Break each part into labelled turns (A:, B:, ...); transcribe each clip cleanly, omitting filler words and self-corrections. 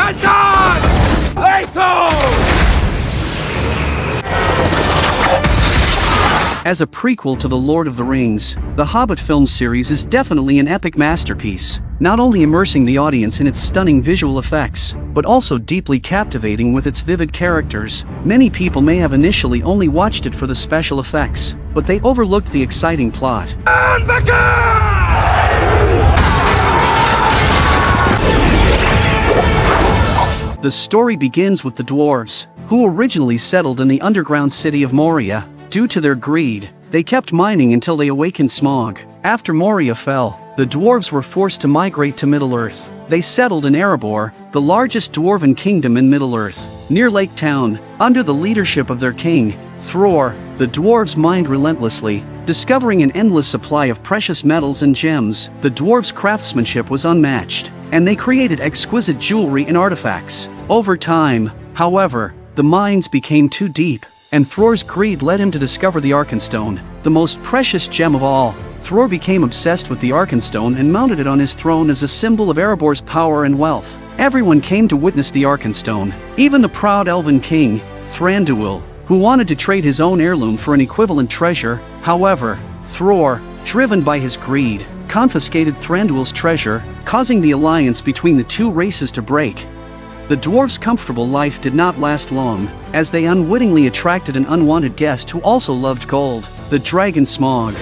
A: Attention! Lethal!
B: As a prequel to The Lord of the Rings, the Hobbit film series is definitely an epic masterpiece, not only immersing the audience in its stunning visual effects, but also deeply captivating with its vivid characters. Many people may have initially only watched it for the special effects, but they overlooked the exciting plot. The story begins with the dwarves, who originally settled in the underground city of Moria. Due to their greed, they kept mining until they awakened Smaug. After Moria fell, the dwarves were forced to migrate to Middle-earth. They settled in Erebor, the largest dwarven kingdom in Middle-earth. Near Lake Town, under the leadership of their king, Thror, the dwarves mined relentlessly, discovering an endless supply of precious metals and gems. The dwarves' craftsmanship was unmatched, and they created exquisite jewelry and artifacts. Over time, however, the mines became too deep, and Thror's greed led him to discover the Arkenstone, the most precious gem of all. Thror became obsessed with the Arkenstone and mounted it on his throne as a symbol of Erebor's power and wealth. Everyone came to witness the Arkenstone, even the proud elven king, Thranduil, who wanted to trade his own heirloom for an equivalent treasure. However, Thror, driven by his greed, confiscated Thranduil's treasure, causing the alliance between the two races to break. The dwarves' comfortable life did not last long, as they unwittingly attracted an unwanted guest who also loved gold, the dragon Smaug.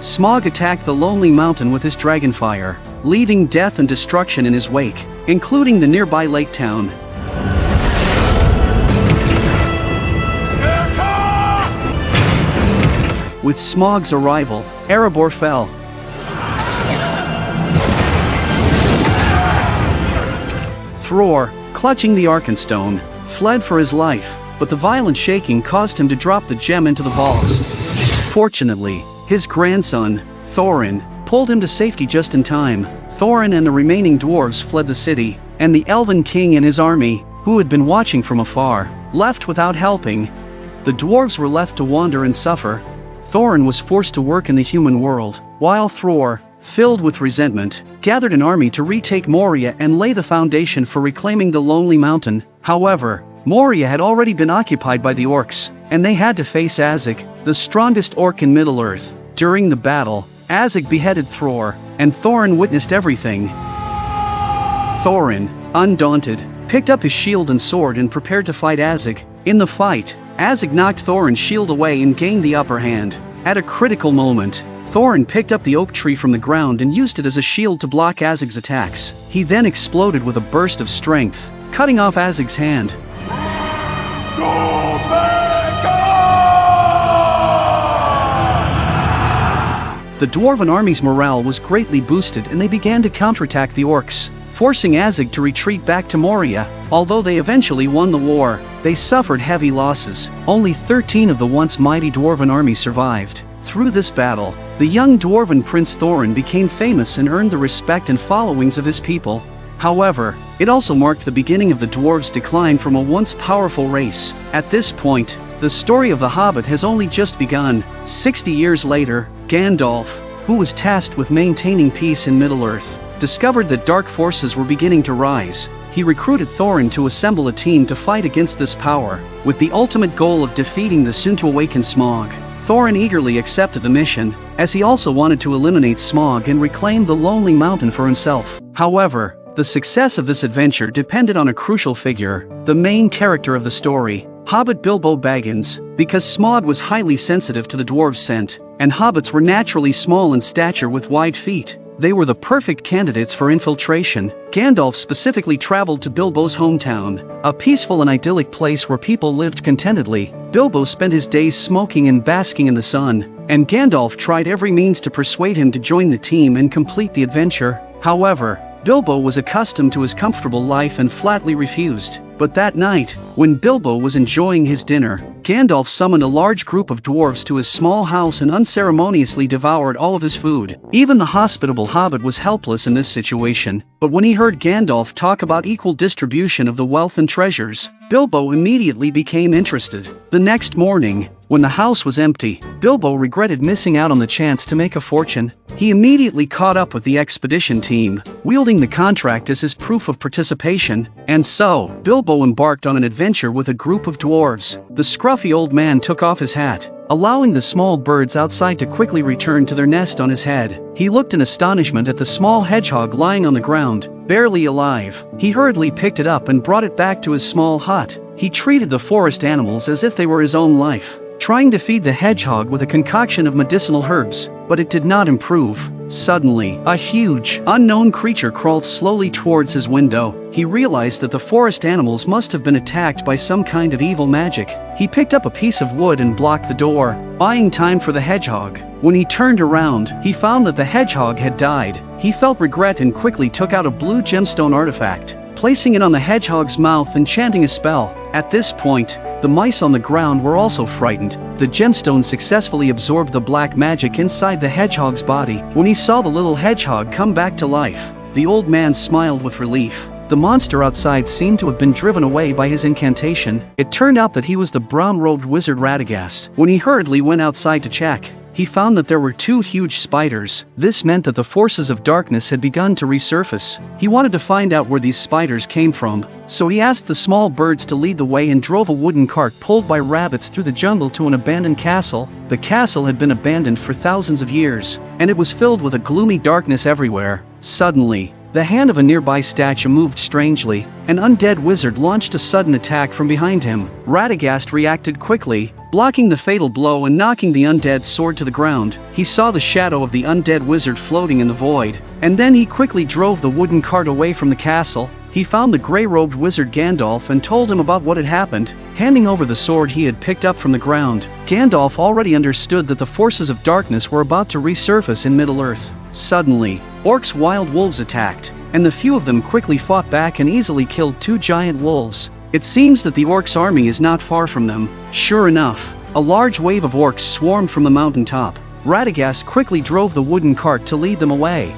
B: Smaug attacked the lonely mountain with his dragon fire, leaving death and destruction in his wake, including the nearby lake town. With Smaug's arrival, Erebor fell. Thror, clutching the Arkenstone, fled for his life, but the violent shaking caused him to drop the gem into the vaults. Fortunately, his grandson, Thorin, pulled him to safety just in time. Thorin and the remaining dwarves fled the city, and the Elven King and his army, who had been watching from afar, left without helping. The dwarves were left to wander and suffer. Thorin was forced to work in the human world, while Thror, filled with resentment, gathered an army to retake Moria and lay the foundation for reclaiming the Lonely Mountain. However, Moria had already been occupied by the orcs, and they had to face Azog, the strongest orc in Middle-earth. During the battle, Azog beheaded Thror, and Thorin witnessed everything. Thorin, undaunted, picked up his shield and sword and prepared to fight Azog. In the fight, Azog knocked Thorin's shield away and gained the upper hand. At a critical moment, Thorin picked up the oak tree from the ground and used it as a shield to block Azog's attacks. He then exploded with a burst of strength, cutting off Azog's hand. The dwarven army's morale was greatly boosted and they began to counterattack the orcs, forcing Azog to retreat back to Moria. Although they eventually won the war, they suffered heavy losses. Only 13 of the once mighty dwarven army survived. Through this battle, the young dwarven prince Thorin became famous and earned the respect and followings of his people. However, it also marked the beginning of the dwarves' decline from a once powerful race. At this point, the story of the Hobbit has only just begun. 60 years later, Gandalf, who was tasked with maintaining peace in Middle-earth, discovered that dark forces were beginning to rise. He recruited Thorin to assemble a team to fight against this power, with the ultimate goal of defeating the soon-to-awaken Smaug. Thorin eagerly accepted the mission, as he also wanted to eliminate Smaug and reclaim the Lonely Mountain for himself. However, the success of this adventure depended on a crucial figure, the main character of the story, Hobbit Bilbo Baggins. Because Smaug was highly sensitive to the dwarves' scent, and hobbits were naturally small in stature with wide feet, they were the perfect candidates for infiltration. Gandalf specifically traveled to Bilbo's hometown, a peaceful and idyllic place where people lived contentedly. Bilbo spent his days smoking and basking in the sun, and Gandalf tried every means to persuade him to join the team and complete the adventure. However, Bilbo was accustomed to his comfortable life and flatly refused. But that night, when Bilbo was enjoying his dinner, Gandalf summoned a large group of dwarves to his small house and unceremoniously devoured all of his food. Even the hospitable hobbit was helpless in this situation, but when he heard Gandalf talk about equal distribution of the wealth and treasures, Bilbo immediately became interested. The next morning, When the house was empty, Bilbo regretted missing out on the chance to make a fortune. He immediately caught up with the expedition team, wielding the contract as his proof of participation, and so, Bilbo embarked on an adventure with a group of dwarves. The scruffy old man took off his hat, allowing the small birds outside to quickly return to their nest on his head. He looked in astonishment at the small hedgehog lying on the ground, barely alive. He hurriedly picked it up and brought it back to his small hut. He treated the forest animals as if they were his own life, trying to feed the hedgehog with a concoction of medicinal herbs, but it did not improve. Suddenly, a huge, unknown creature crawled slowly towards his window. He realized that the forest animals must have been attacked by some kind of evil magic. He picked up a piece of wood and blocked the door, buying time for the hedgehog. When he turned around, he found that the hedgehog had died. He felt regret and quickly took out a blue gemstone artifact, placing it on the hedgehog's mouth and chanting a spell. At this point, the mice on the ground were also frightened. The gemstone successfully absorbed the black magic inside the hedgehog's body. When he saw the little hedgehog come back to life, the old man smiled with relief. The monster outside seemed to have been driven away by his incantation. It turned out that he was the brown-robed wizard Radagast. When he hurriedly went outside to check, he found that there were 2 huge spiders. This meant that the forces of darkness had begun to resurface. He wanted to find out where these spiders came from, so he asked the small birds to lead the way and drove a wooden cart pulled by rabbits through the jungle to an abandoned castle. The castle had been abandoned for thousands of years, and it was filled with a gloomy darkness everywhere. Suddenly, the hand of a nearby statue moved strangely. An undead wizard launched a sudden attack from behind him. Radagast reacted quickly, blocking the fatal blow and knocking the undead sword to the ground. He saw the shadow of the undead wizard floating in the void, and then he quickly drove the wooden cart away from the castle. He found the grey-robed wizard Gandalf and told him about what had happened, handing over the sword he had picked up from the ground. Gandalf already understood that the forces of darkness were about to resurface in Middle-earth. Suddenly, orcs' wild wolves attacked, and the few of them quickly fought back and easily killed 2 giant wolves. It seems that the orcs' army is not far from them. Sure enough, a large wave of orcs swarmed from the mountaintop. Radagast quickly drove the wooden cart to lead them away.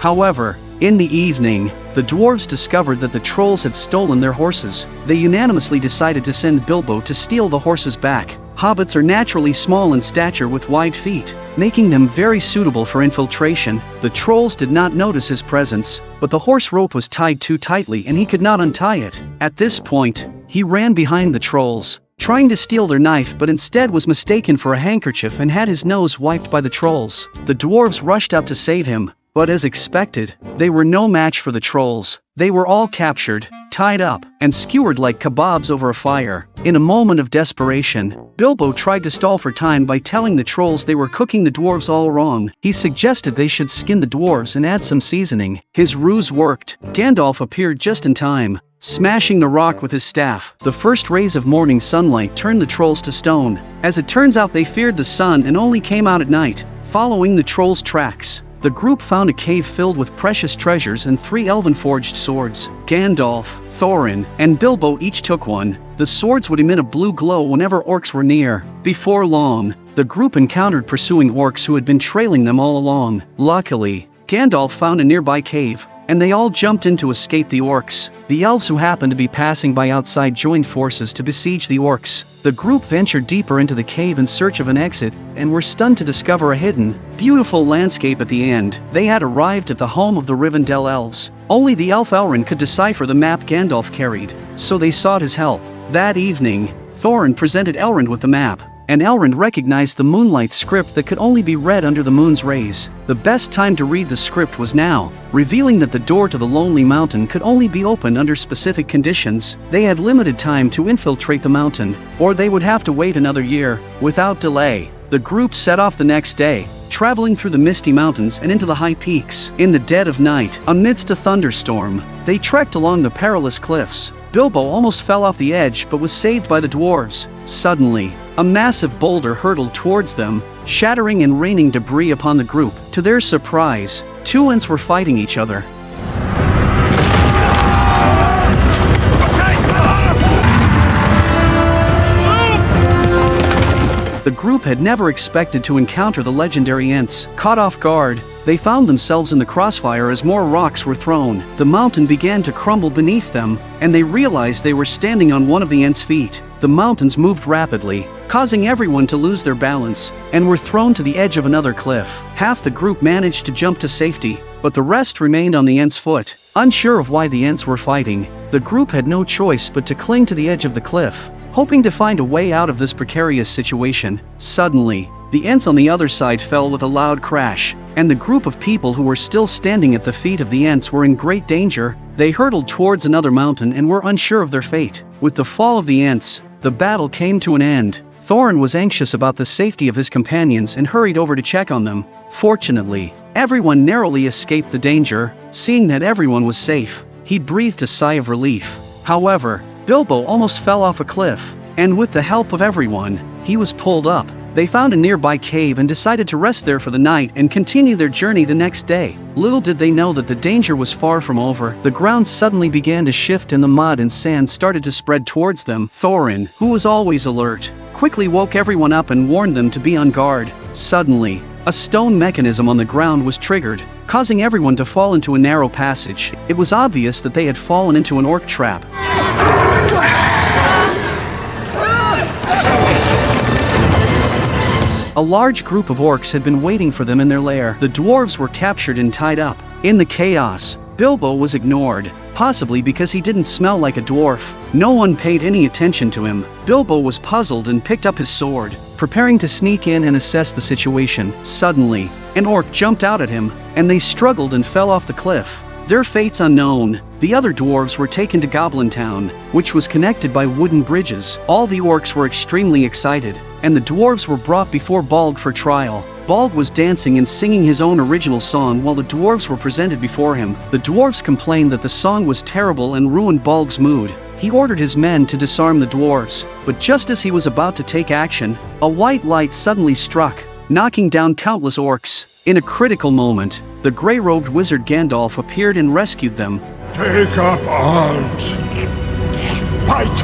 B: However, in the evening, the dwarves discovered that the trolls had stolen their horses. They unanimously decided to send Bilbo to steal the horses back. Hobbits are naturally small in stature with wide feet, making them very suitable for infiltration. The trolls did not notice his presence, but the horse rope was tied too tightly and he could not untie it. At this point, he ran behind the trolls, trying to steal their knife, but instead was mistaken for a handkerchief and had his nose wiped by the trolls. The dwarves rushed out to save him, but as expected, they were no match for the trolls. They were all captured, tied up, and skewered like kebabs over a fire. In a moment of desperation, Bilbo tried to stall for time by telling the trolls they were cooking the dwarves all wrong. He suggested they should skin the dwarves and add some seasoning. His ruse worked. Gandalf appeared just in time, smashing the rock with his staff. The first rays of morning sunlight turned the trolls to stone. As it turns out, they feared the sun and only came out at night, following the trolls' tracks. The group found a cave filled with precious treasures and 3 elven-forged swords. Gandalf, Thorin, and Bilbo each took one. The swords would emit a blue glow whenever orcs were near. Before long, the group encountered pursuing orcs who had been trailing them all along. Luckily, Gandalf found a nearby cave, and they all jumped in to escape the orcs. The elves who happened to be passing by outside joined forces to besiege the orcs. The group ventured deeper into the cave in search of an exit, and were stunned to discover a hidden, beautiful landscape at the end. They had arrived at the home of the Rivendell elves. Only the elf Elrond could decipher the map Gandalf carried, so they sought his help. That evening, Thorin presented Elrond with the map, and Elrond recognized the moonlight script that could only be read under the moon's rays. The best time to read the script was now, revealing that the door to the Lonely Mountain could only be opened under specific conditions. They had limited time to infiltrate the mountain, or they would have to wait another year. Without delay, the group set off the next day, traveling through the misty mountains and into the high peaks. In the dead of night, amidst a thunderstorm, they trekked along the perilous cliffs. Bilbo almost fell off the edge but was saved by the dwarves. Suddenly, a massive boulder hurtled towards them, shattering and raining debris upon the group. To their surprise, 2 Ents were fighting each other. The group had never expected to encounter the legendary Ents. Caught off guard, they found themselves in the crossfire as more rocks were thrown. The mountain began to crumble beneath them, and they realized they were standing on one of the Ents' feet. The mountains moved rapidly, causing everyone to lose their balance, and were thrown to the edge of another cliff. Half the group managed to jump to safety, but the rest remained on the Ents' foot. Unsure of why the Ents were fighting, the group had no choice but to cling to the edge of the cliff, hoping to find a way out of this precarious situation. Suddenly, the Ents on the other side fell with a loud crash, and the group of people who were still standing at the feet of the Ents were in great danger. They hurtled towards another mountain and were unsure of their fate. With the fall of the Ents, the battle came to an end. Thorin was anxious about the safety of his companions and hurried over to check on them. Fortunately, everyone narrowly escaped the danger. Seeing that everyone was safe, he breathed a sigh of relief. However, Bilbo almost fell off a cliff, and with the help of everyone, he was pulled up. They found a nearby cave and decided to rest there for the night and continue their journey the next day. Little did they know that the danger was far from over. The ground suddenly began to shift and the mud and sand started to spread towards them. Thorin, who was always alert, quickly woke everyone up and warned them to be on guard. Suddenly, a stone mechanism on the ground was triggered, causing everyone to fall into a narrow passage. It was obvious that they had fallen into an orc trap. A large group of orcs had been waiting for them in their lair. The dwarves were captured and tied up. In the chaos, Bilbo was ignored, possibly because he didn't smell like a dwarf. No one paid any attention to him. Bilbo was puzzled and picked up his sword, preparing to sneak in and assess the situation. Suddenly, an orc jumped out at him, and they struggled and fell off the cliff. Their fates unknown, the other dwarves were taken to Goblin Town, which was connected by wooden bridges. All the orcs were extremely excited, and the dwarves were brought before Balg for trial. Balg was dancing and singing his own original song while the dwarves were presented before him. The dwarves complained that the song was terrible and ruined Balg's mood. He ordered his men to disarm the dwarves, but just as he was about to take action, a white light suddenly struck, knocking down countless orcs. In a critical moment, the grey-robed wizard Gandalf appeared and rescued them.
A: Take up arms. Fight!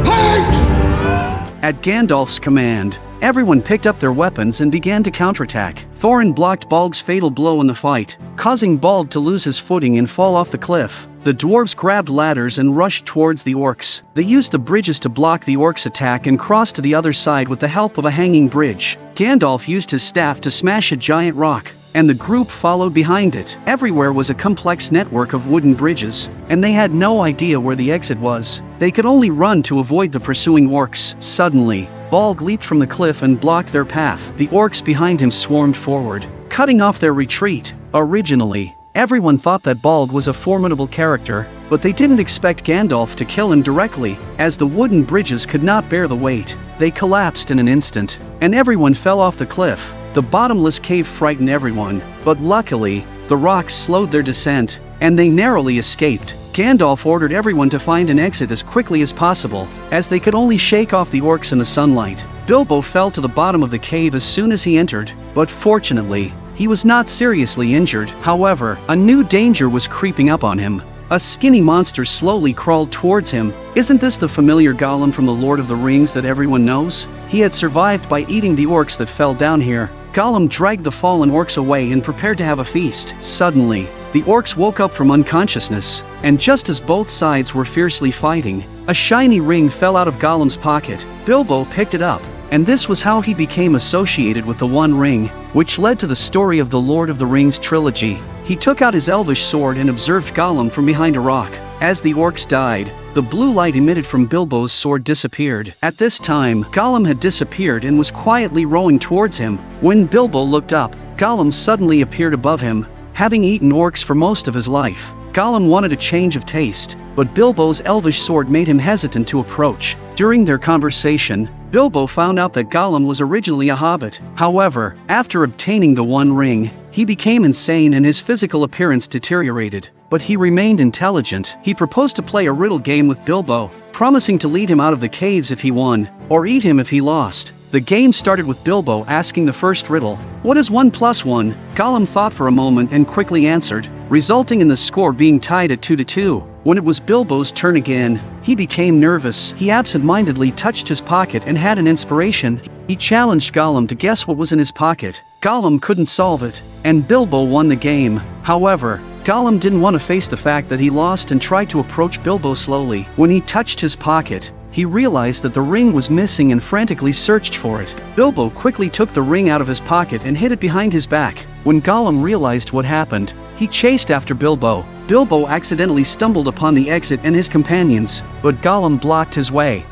A: Fight!
B: At Gandalf's command, everyone picked up their weapons and began to counterattack. Thorin blocked Balg's fatal blow in the fight, causing Balg to lose his footing and fall off the cliff. The dwarves grabbed ladders and rushed towards the orcs. They used the bridges to block the orcs' attack and crossed to the other side with the help of a hanging bridge. Gandalf used his staff to smash a giant rock, and the group followed behind it. Everywhere was a complex network of wooden bridges, and they had no idea where the exit was. They could only run to avoid the pursuing orcs. Suddenly, Balg leaped from the cliff and blocked their path. The orcs behind him swarmed forward, cutting off their retreat. Originally, everyone thought that Balg was a formidable character, but they didn't expect Gandalf to kill him directly, as the wooden bridges could not bear the weight. They collapsed in an instant, and everyone fell off the cliff. The bottomless cave frightened everyone, but luckily, the rocks slowed their descent, and they narrowly escaped. Gandalf ordered everyone to find an exit as quickly as possible, as they could only shake off the orcs in the sunlight. Bilbo fell to the bottom of the cave as soon as he entered, but fortunately, he was not seriously injured. However, a new danger was creeping up on him. A skinny monster slowly crawled towards him. Isn't this the familiar Gollum from The Lord of the Rings that everyone knows? He had survived by eating the orcs that fell down here. Gollum dragged the fallen orcs away and prepared to have a feast. Suddenly, the orcs woke up from unconsciousness, and just as both sides were fiercely fighting, a shiny ring fell out of Gollum's pocket. Bilbo picked it up, and this was how he became associated with the One Ring, which led to the story of the Lord of the Rings trilogy. He took out his elvish sword and observed Gollum from behind a rock. As the orcs died, the blue light emitted from Bilbo's sword disappeared. At this time, Gollum had disappeared and was quietly rowing towards him. When Bilbo looked up, Gollum suddenly appeared above him. Having eaten orcs for most of his life, Gollum wanted a change of taste, but Bilbo's elvish sword made him hesitant to approach. During their conversation, Bilbo found out that Gollum was originally a hobbit. However, after obtaining the One Ring, he became insane and his physical appearance deteriorated. But he remained intelligent. He proposed to play a riddle game with Bilbo, promising to lead him out of the caves if he won, or eat him if he lost. The game started with Bilbo asking the first riddle, "What is 1 + 1? Gollum thought for a moment and quickly answered, resulting in the score being tied at 2-2. When it was Bilbo's turn again, he became nervous. He absent-mindedly touched his pocket and had an inspiration. He challenged Gollum to guess what was in his pocket. Gollum couldn't solve it, and Bilbo won the game. However, Gollum didn't want to face the fact that he lost and tried to approach Bilbo slowly. When he touched his pocket, he realized that the ring was missing and frantically searched for it. Bilbo quickly took the ring out of his pocket and hid it behind his back. When Gollum realized what happened, he chased after Bilbo. Bilbo accidentally stumbled upon the exit and his companions, but Gollum blocked his way.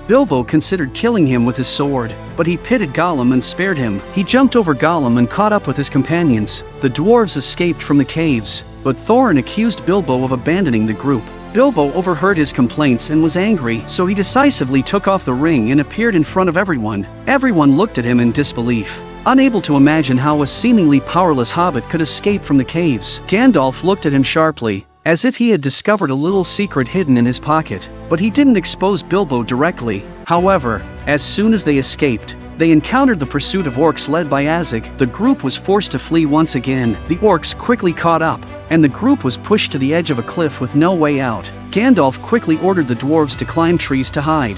B: Bilbo considered killing him with his sword, but he pitted Gollum and spared him. He jumped over Gollum and caught up with his companions. The dwarves escaped from the caves, but Thorin accused Bilbo of abandoning the group. Bilbo overheard his complaints and was angry, so he decisively took off the ring and appeared in front of everyone. Everyone looked at him in disbelief, unable to imagine how a seemingly powerless hobbit could escape from the caves. Gandalf looked at him sharply, as if he had discovered a little secret hidden in his pocket, but he didn't expose Bilbo directly. However, as soon as they escaped, they encountered the pursuit of orcs led by Azig. The group was forced to flee once again. The orcs quickly caught up, and the group was pushed to the edge of a cliff with no way out. Gandalf quickly ordered the dwarves to climb trees to hide.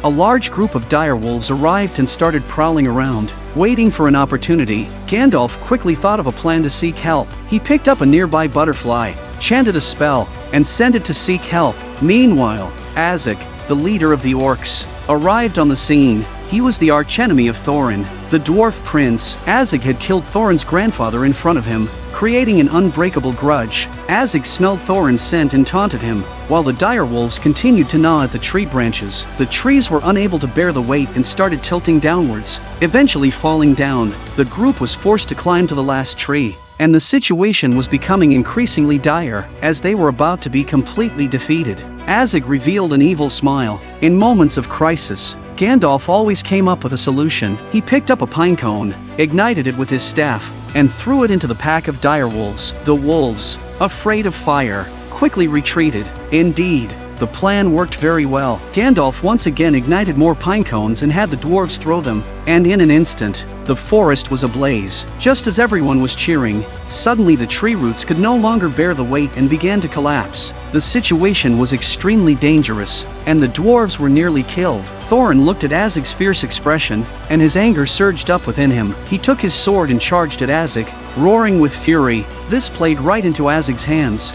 B: A large group of direwolves arrived and started prowling around, waiting for an opportunity. Gandalf quickly thought of a plan to seek help. He picked up a nearby butterfly, chanted a spell, and sent it to seek help. Meanwhile, Azig, the leader of the orcs, arrived on the scene. He was the archenemy of Thorin, the dwarf prince. Azig had killed Thorin's grandfather in front of him, creating an unbreakable grudge. Azig smelled Thorin's scent and taunted him, while the direwolves continued to gnaw at the tree branches. The trees were unable to bear the weight and started tilting downwards, eventually falling down. The group was forced to climb to the last tree, and the situation was becoming increasingly dire, as they were about to be completely defeated. Azig revealed an evil smile. In moments of crisis, Gandalf always came up with a solution. He picked up a pine cone, ignited it with his staff, and threw it into the pack of direwolves. The wolves, afraid of fire, quickly retreated. Indeed, the plan worked very well. Gandalf once again ignited more pine cones and had the dwarves throw them, and in an instant, the forest was ablaze. Just as everyone was cheering, suddenly the tree roots could no longer bear the weight and began to collapse. The situation was extremely dangerous, and the dwarves were nearly killed. Thorin looked at Azig's fierce expression, and his anger surged up within him. He took his sword and charged at Azig, roaring with fury. This played right into Azig's hands,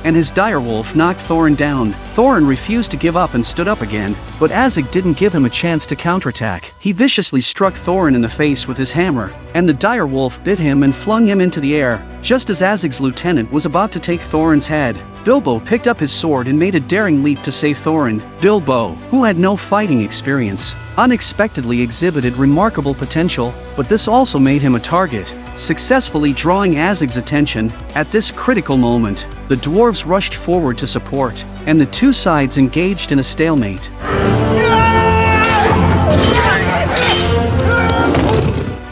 B: and his direwolf knocked Thorin down. Thorin refused to give up and stood up again, but Azig didn't give him a chance to counterattack. He viciously struck Thorin in the face with his hammer, and the direwolf bit him and flung him into the air. Just as Azig's lieutenant was about to take Thorin's head, Bilbo picked up his sword and made a daring leap to save Thorin. Bilbo, who had no fighting experience, unexpectedly exhibited remarkable potential, but this also made him a target, successfully drawing Azig's attention. At this critical moment, the dwarves rushed forward to support, and the two sides engaged in a stalemate.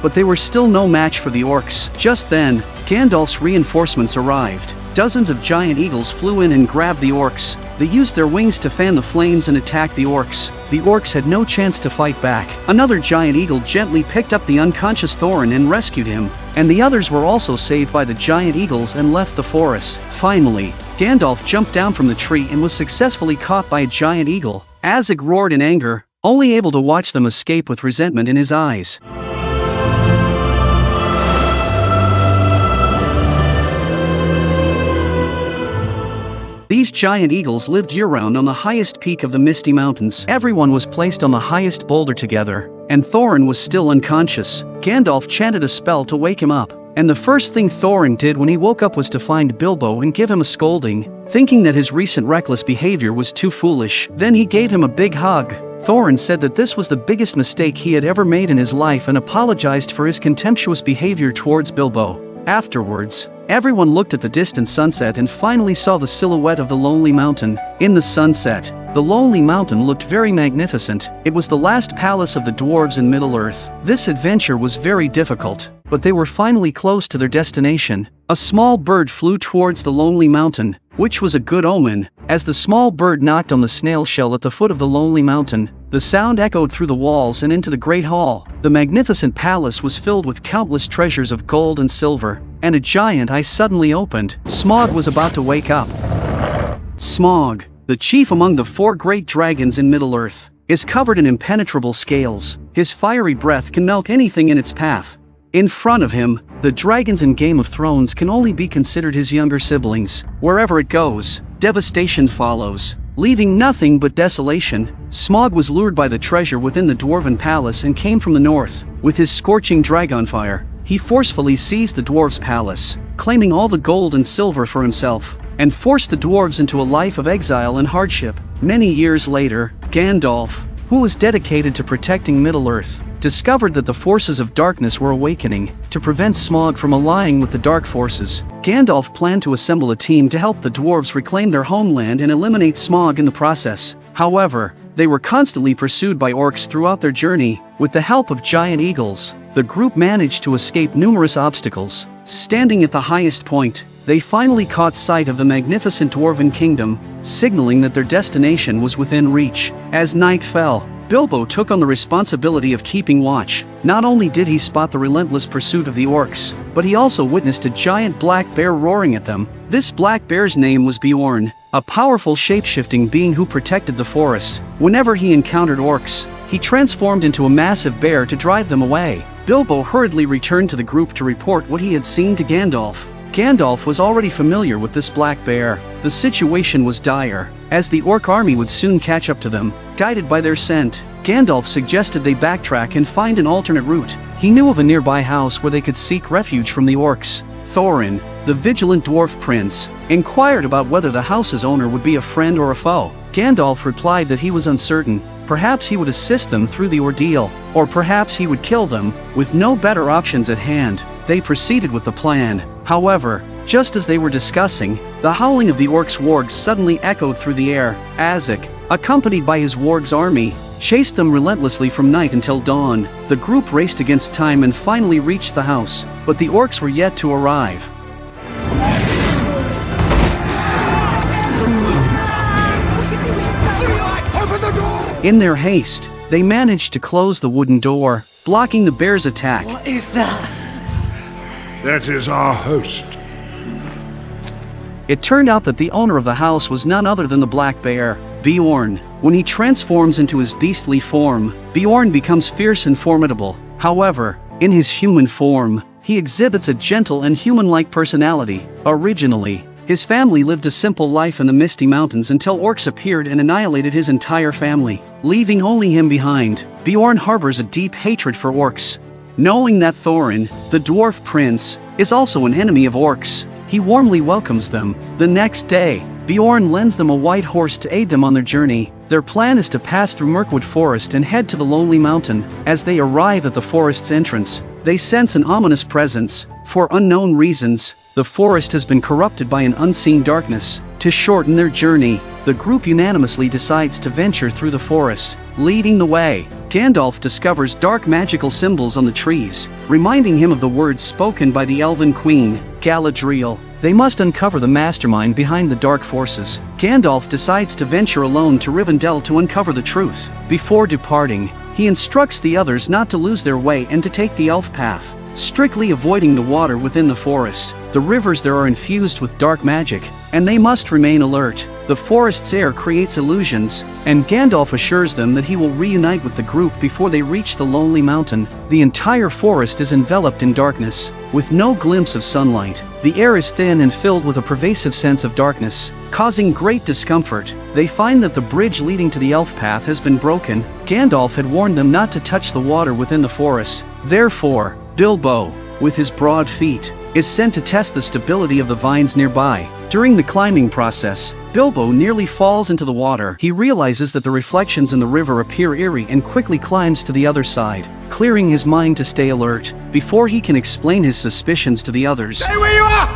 B: But they were still no match for the orcs. Just then, Gandalf's reinforcements arrived. Dozens of giant eagles flew in and grabbed the orcs. They used their wings to fan the flames and attack the orcs. The orcs had no chance to fight back. Another giant eagle gently picked up the unconscious Thorin and rescued him, and the others were also saved by the giant eagles and left the forest. Finally, Gandalf jumped down from the tree and was successfully caught by a giant eagle. Azig roared in anger, only able to watch them escape with resentment in his eyes. These giant eagles lived year-round on the highest peak of the Misty Mountains. Everyone was placed on the highest boulder together, and Thorin was still unconscious. Gandalf chanted a spell to wake him up, and the first thing Thorin did when he woke up was to find Bilbo and give him a scolding, thinking that his recent reckless behavior was too foolish. Then he gave him a big hug. Thorin said that this was the biggest mistake he had ever made in his life and apologized for his contemptuous behavior towards Bilbo. Afterwards, everyone looked at the distant sunset and finally saw the silhouette of the Lonely Mountain. In the sunset, the Lonely Mountain looked very magnificent. It was the last palace of the dwarves in Middle-earth. This adventure was very difficult, but they were finally close to their destination. A small bird flew towards the lonely mountain, which was a good omen. As the small bird knocked on the snail shell at the foot of the lonely mountain, the sound echoed through the walls and into the great hall. The magnificent palace was filled with countless treasures of gold and silver, and a giant eye suddenly opened. Smaug was about to wake up. Smaug, the chief among the 4 great dragons in Middle-earth, is covered in impenetrable scales. His fiery breath can melt anything in its path. In front of him, the dragons in Game of Thrones can only be considered his younger siblings. Wherever it goes, devastation follows, leaving nothing but desolation. Smaug was lured by the treasure within the dwarven palace and came from the north. With his scorching dragonfire, he forcefully seized the dwarves' palace, claiming all the gold and silver for himself, and forced the dwarves into a life of exile and hardship. Many years later, Gandalf, who was dedicated to protecting Middle-earth, discovered that the forces of darkness were awakening. To prevent Smaug from allying with the dark forces, Gandalf planned to assemble a team to help the dwarves reclaim their homeland and eliminate Smaug in the process. However, they were constantly pursued by orcs throughout their journey. With the help of giant eagles, the group managed to escape numerous obstacles. Standing at the highest point, they finally caught sight of the magnificent dwarven kingdom, signaling that their destination was within reach. As night fell, Bilbo took on the responsibility of keeping watch. Not only did he spot the relentless pursuit of the orcs, but he also witnessed a giant black bear roaring at them. This black bear's name was Beorn, a powerful shape-shifting being who protected the forest. Whenever he encountered orcs, he transformed into a massive bear to drive them away. Bilbo hurriedly returned to the group to report what he had seen to Gandalf. Gandalf was already familiar with this black bear. The situation was dire, as the orc army would soon catch up to them. Guided by their scent, Gandalf suggested they backtrack and find an alternate route. He knew of a nearby house where they could seek refuge from the orcs. Thorin, the vigilant dwarf prince, inquired about whether the house's owner would be a friend or a foe. Gandalf replied that he was uncertain. Perhaps he would assist them through the ordeal, or perhaps he would kill them. With no better options at hand, they proceeded with the plan. However, just as they were discussing, the howling of the orcs' wargs suddenly echoed through the air. Azek, accompanied by his wargs' army, chased them relentlessly from night until dawn. The group raced against time and finally reached the house, but the orcs were yet to arrive. In their haste, they managed to close the wooden door, blocking the bear's attack.
C: What is that?
A: That is our host.
B: It turned out that the owner of the house was none other than the black bear, Beorn. When he transforms into his beastly form, Beorn becomes fierce and formidable. However, in his human form, he exhibits a gentle and human-like personality. Originally, his family lived a simple life in the Misty Mountains until orcs appeared and annihilated his entire family, leaving only him behind. Beorn harbors a deep hatred for orcs. Knowing that Thorin, the dwarf prince, is also an enemy of orcs, he warmly welcomes them. The next day, Beorn lends them a white horse to aid them on their journey. Their plan is to pass through Mirkwood Forest and head to the Lonely Mountain. As they arrive at the forest's entrance, they sense an ominous presence. For unknown reasons, the forest has been corrupted by an unseen darkness. To shorten their journey, the group unanimously decides to venture through the forest. Leading the way, Gandalf discovers dark magical symbols on the trees, reminding him of the words spoken by the Elven Queen, Galadriel. They must uncover the mastermind behind the dark forces. Gandalf decides to venture alone to Rivendell to uncover the truth. Before departing, he instructs the others not to lose their way and to take the elf path, strictly avoiding the water within the forest. The rivers there are infused with dark magic, and they must remain alert. The forest's air creates illusions, and Gandalf assures them that he will reunite with the group before they reach the Lonely Mountain. The entire forest is enveloped in darkness, with no glimpse of sunlight. The air is thin and filled with a pervasive sense of darkness, causing great discomfort. They find that the bridge leading to the elf path has been broken. Gandalf had warned them not to touch the water within the forest. Therefore, Bilbo, with his broad feet, is sent to test the stability of the vines nearby. During the climbing process, Bilbo nearly falls into the water. He realizes that the reflections in the river appear eerie and quickly climbs to the other side, clearing his mind to stay alert before he can explain his suspicions to the others.
A: Stay where you are!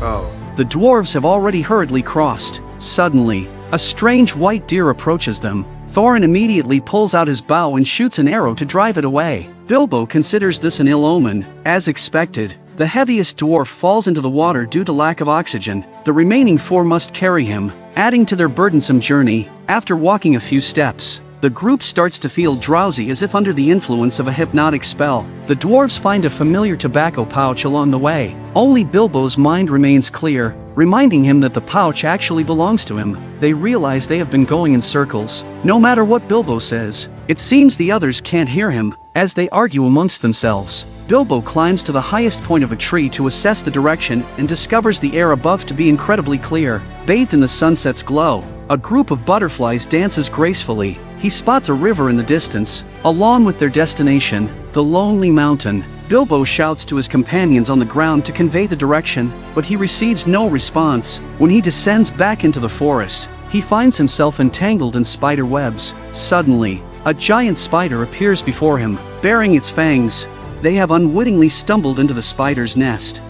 C: Oh.
B: The dwarves have already hurriedly crossed. Suddenly, a strange white deer approaches them. Thorin immediately pulls out his bow and shoots an arrow to drive it away. Bilbo considers this an ill omen. As expected, the heaviest dwarf falls into the water due to lack of oxygen. The remaining 4 must carry him, adding to their burdensome journey. After walking a few steps, the group starts to feel drowsy as if under the influence of a hypnotic spell. The dwarves find a familiar tobacco pouch along the way. Only Bilbo's mind remains clear, reminding him that the pouch actually belongs to him. They realize they have been going in circles. No matter what Bilbo says, it seems the others can't hear him. As they argue amongst themselves, Bilbo climbs to the highest point of a tree to assess the direction and discovers the air above to be incredibly clear. Bathed in the sunset's glow, a group of butterflies dances gracefully. He spots a river in the distance, along with their destination, the Lonely Mountain. Bilbo shouts to his companions on the ground to convey the direction, but he receives no response. When he descends back into the forest, he finds himself entangled in spider webs. Suddenly, a giant spider appears before him, bearing its fangs. They have unwittingly stumbled into the spider's nest.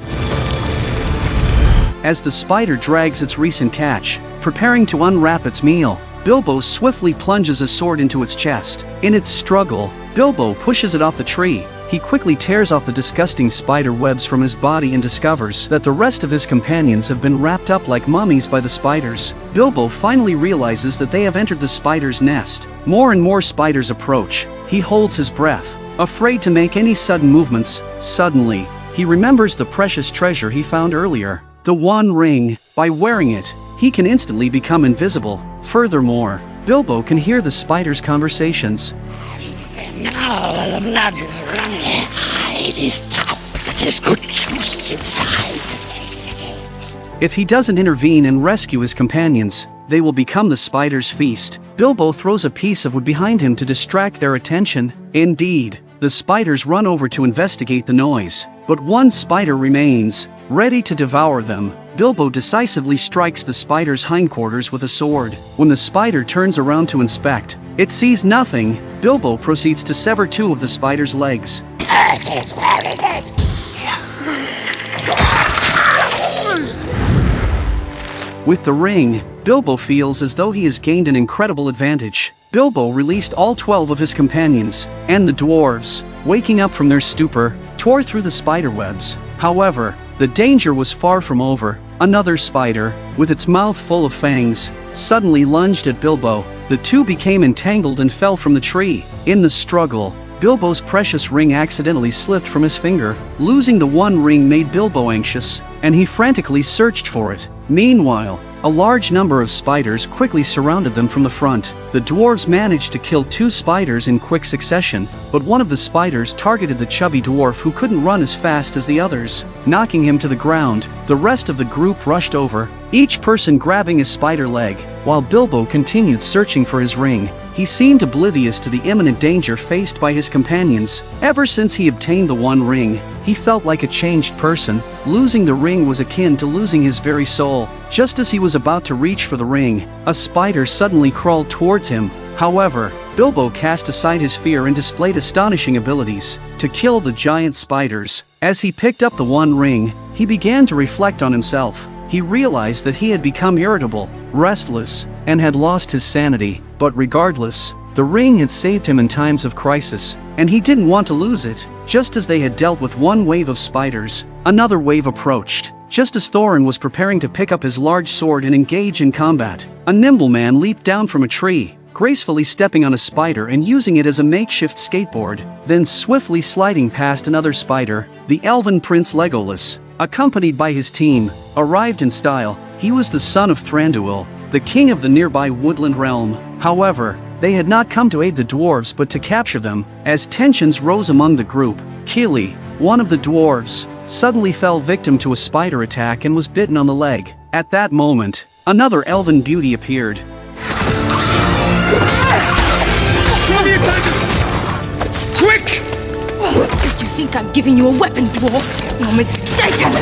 B: As the spider drags its recent catch, preparing to unwrap its meal, Bilbo swiftly plunges a sword into its chest. In its struggle, Bilbo pushes it off the tree. He quickly tears off the disgusting spider webs from his body and discovers that the rest of his companions have been wrapped up like mummies by the spiders. Bilbo finally realizes that they have entered the spider's nest. More and more spiders approach. He holds his breath, afraid to make any sudden movements. Suddenly, he remembers the precious treasure he found earlier. The One Ring. By wearing it, he can instantly become invisible. Furthermore, Bilbo can hear the spiders' conversations.
D: Now the blood is running. Hide is tough, but there's good juice inside.
B: If he doesn't intervene and rescue his companions, they will become the spiders' feast. Bilbo throws a piece of wood behind him to distract their attention. Indeed, the spiders run over to investigate the noise, but one spider remains, ready to devour them. Bilbo decisively strikes the spider's hindquarters with a sword. When the spider turns around to inspect, it sees nothing. Bilbo proceeds to sever 2 of the spider's legs.
D: Where is it? Where is it?
B: With the ring, Bilbo feels as though he has gained an incredible advantage. Bilbo released all 12 of his companions, and the dwarves, waking up from their stupor, tore through the spider webs. However, the danger was far from over. Another spider, with its mouth full of fangs, suddenly lunged at Bilbo. The 2 became entangled and fell from the tree. In the struggle, Bilbo's precious ring accidentally slipped from his finger. Losing the One Ring made Bilbo anxious, and he frantically searched for it. Meanwhile, a large number of spiders quickly surrounded them from the front. The dwarves managed to kill 2 spiders in quick succession, but one of the spiders targeted the chubby dwarf who couldn't run as fast as the others, knocking him to the ground. The rest of the group rushed over, each person grabbing his spider leg, while Bilbo continued searching for his ring. He seemed oblivious to the imminent danger faced by his companions. Ever since he obtained the One Ring, he felt like a changed person. Losing the ring was akin to losing his very soul. Just as he was about to reach for the ring, a spider suddenly crawled towards him. However, Bilbo cast aside his fear and displayed astonishing abilities to kill the giant spiders. As he picked up the One Ring, he began to reflect on himself. He realized that he had become irritable, restless, and had lost his sanity. But regardless, the ring had saved him in times of crisis, and he didn't want to lose it. Just as they had dealt with one wave of spiders, another wave approached. Just as Thorin was preparing to pick up his large sword and engage in combat, a nimble man leaped down from a tree, gracefully stepping on a spider and using it as a makeshift skateboard, then swiftly sliding past another spider. The elven prince Legolas, accompanied by his team, arrived in style. He was the son of Thranduil, the king of the nearby woodland realm. However, they had not come to aid the dwarves but to capture them. As tensions rose among the group, Kili, one of the dwarves, suddenly fell victim to a spider attack and was bitten on the leg. At that moment, another elven beauty appeared.
A: Quick!
E: You think I'm giving you a weapon, dwarf? You're mistaken!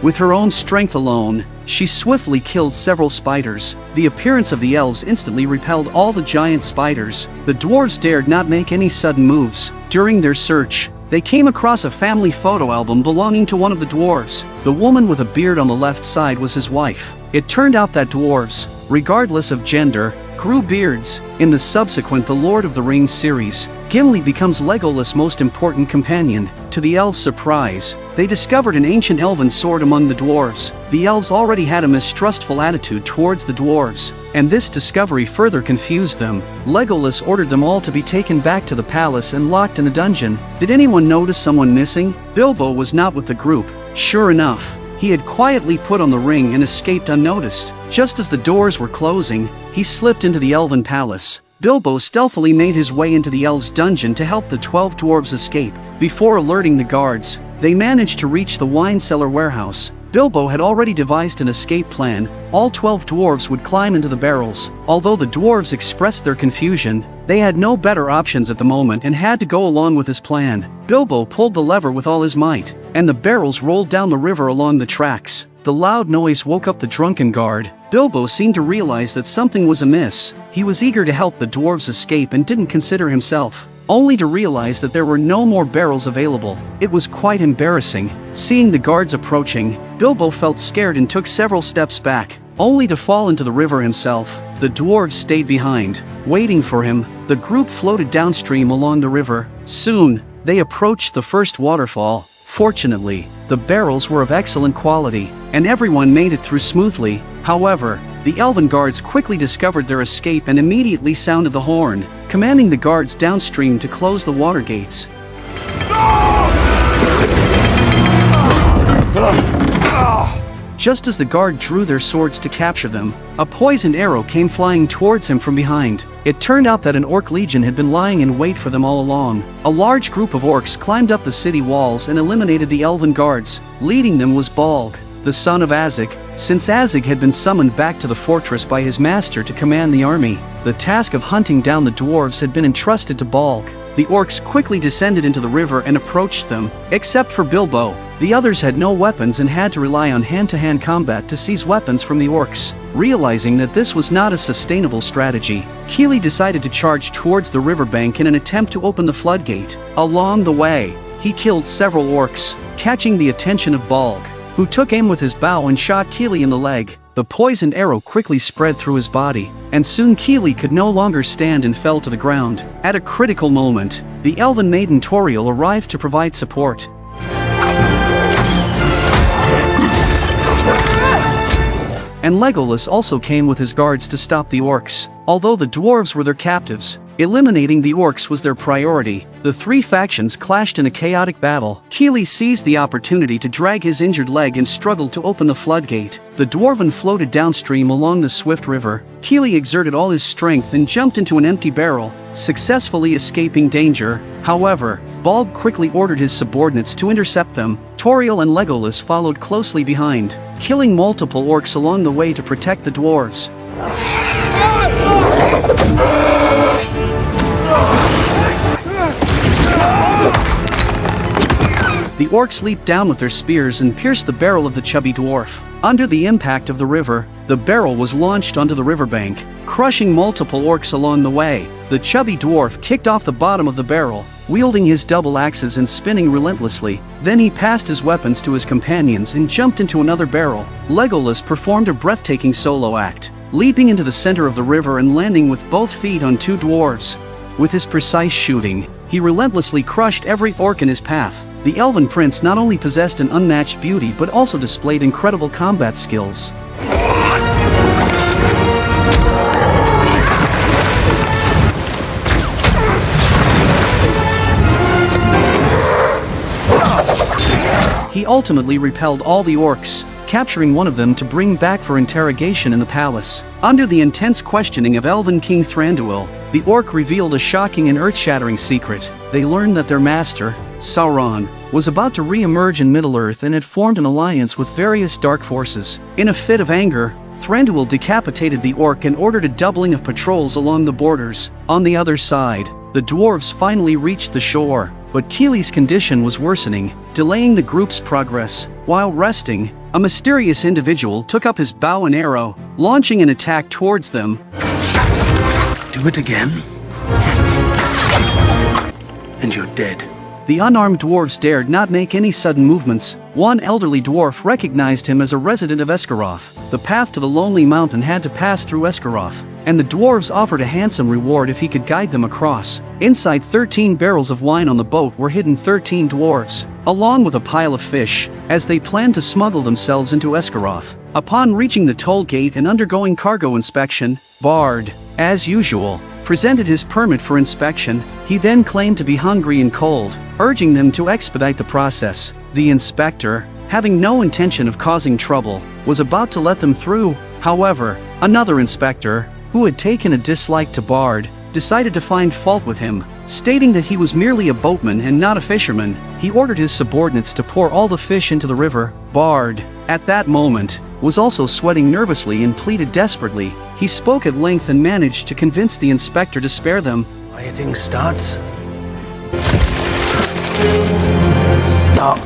B: With her own strength alone, she swiftly killed several spiders. The appearance of the elves instantly repelled all the giant spiders. The dwarves dared not make any sudden moves. During their search, they came across a family photo album belonging to one of the dwarves. The woman with a beard on the left side was his wife. It turned out that dwarves, regardless of gender, grew beards. In the subsequent The Lord of the Rings series, Gimli becomes Legolas' most important companion. To the elves' surprise, they discovered an ancient elven sword among the dwarves. The elves already had a mistrustful attitude towards the dwarves, and this discovery further confused them. Legolas ordered them all to be taken back to the palace and locked in the dungeon. Did anyone notice someone missing? Bilbo was not with the group. Sure enough, he had quietly put on the ring and escaped unnoticed. Just as the doors were closing, he slipped into the elven palace. Bilbo stealthily made his way into the elves' dungeon to help the 12 dwarves escape. Before alerting the guards, they managed to reach the wine cellar warehouse. Bilbo had already devised an escape plan. All 12 dwarves would climb into the barrels. Although the dwarves expressed their confusion, they had no better options at the moment and had to go along with his plan. Bilbo pulled the lever with all his might, and the barrels rolled down the river along the tracks. The loud noise woke up the drunken guard. Bilbo seemed to realize that something was amiss. He was eager to help the dwarves escape and didn't consider himself, only to realize that there were no more barrels available. It was quite embarrassing. Seeing the guards approaching, Bilbo felt scared and took several steps back, only to fall into the river himself. The dwarves stayed behind, waiting for him. The group floated downstream along the river. Soon, they approached the first waterfall. Fortunately, the barrels were of excellent quality, and everyone made it through smoothly. However, the elven guards quickly discovered their escape and immediately sounded the horn, commanding the guards downstream to close the water gates. Just as the guard drew their swords to capture them, a poisoned arrow came flying towards him from behind. It turned out that an orc legion had been lying in wait for them all along. A large group of orcs climbed up the city walls and eliminated the elven guards. Leading them was Balg, the son of Azig. Since Azig had been summoned back to the fortress by his master to command the army, the task of hunting down the dwarves had been entrusted to Balg. The orcs quickly descended into the river and approached them. Except for Bilbo, the others had no weapons and had to rely on hand-to-hand combat to seize weapons from the orcs. Realizing that this was not a sustainable strategy, Keely decided to charge towards the riverbank in an attempt to open the floodgate. Along the way, he killed several orcs, catching the attention of Balg, who took aim with his bow and shot Keely in the leg. The poisoned arrow quickly spread through his body, and soon Keely could no longer stand and fell to the ground. At a critical moment, the elven maiden Toriel arrived to provide support. And Legolas also came with his guards to stop the orcs. Although the dwarves were their captives, eliminating the orcs was their priority. The three factions clashed in a chaotic battle. Keely seized the opportunity to drag his injured leg and struggled to open the floodgate. The dwarven floated downstream along the swift river. Keely exerted all his strength and jumped into an empty barrel, successfully escaping danger. However, Balg quickly ordered his subordinates to intercept them. Toriel and Legolas followed closely behind, killing multiple orcs along the way to protect the dwarves. The orcs leaped down with their spears and pierced the barrel of the chubby dwarf. Under the impact of the river, the barrel was launched onto the riverbank, crushing multiple orcs along the way. The chubby dwarf kicked off the bottom of the barrel, wielding his double axes and spinning relentlessly. Then he passed his weapons to his companions and jumped into another barrel. Legolas performed a breathtaking solo act, leaping into the center of the river and landing with both feet on two dwarves. With his precise shooting, he relentlessly crushed every orc in his path. The elven prince not only possessed an unmatched beauty but also displayed incredible combat skills. He ultimately repelled all the orcs, capturing one of them to bring back for interrogation in the palace. Under the intense questioning of Elven King Thranduil, the orc revealed a shocking and earth-shattering secret. They learned that their master, Sauron, was about to re-emerge in Middle-earth and had formed an alliance with various dark forces. In a fit of anger, Thranduil decapitated the orc and ordered a doubling of patrols along the borders. On the other side, the dwarves finally reached the shore, but Keely's condition was worsening, delaying the group's progress. While resting, a mysterious individual took up his bow and arrow, launching an attack towards them.
C: Do it again, and you're dead.
B: The unarmed dwarves dared not make any sudden movements. One elderly dwarf recognized him as a resident of Esgaroth. The path to the Lonely Mountain had to pass through Esgaroth, and the dwarves offered a handsome reward if he could guide them across. Inside 13 barrels of wine on the boat were hidden 13 dwarves, along with a pile of fish, as they planned to smuggle themselves into Esgaroth. Upon reaching the toll gate and undergoing cargo inspection, Bard, as usual, presented his permit for inspection. He then claimed to be hungry and cold, urging them to expedite the process. The inspector, having no intention of causing trouble, was about to let them through. However, another inspector, who had taken a dislike to Bard, decided to find fault with him, stating that he was merely a boatman and not a fisherman. He ordered his subordinates to pour all the fish into the river. Bard, at that moment, was also sweating nervously and pleaded desperately. He spoke at length and managed to convince the inspector to spare them.
C: Rioting starts. Stop.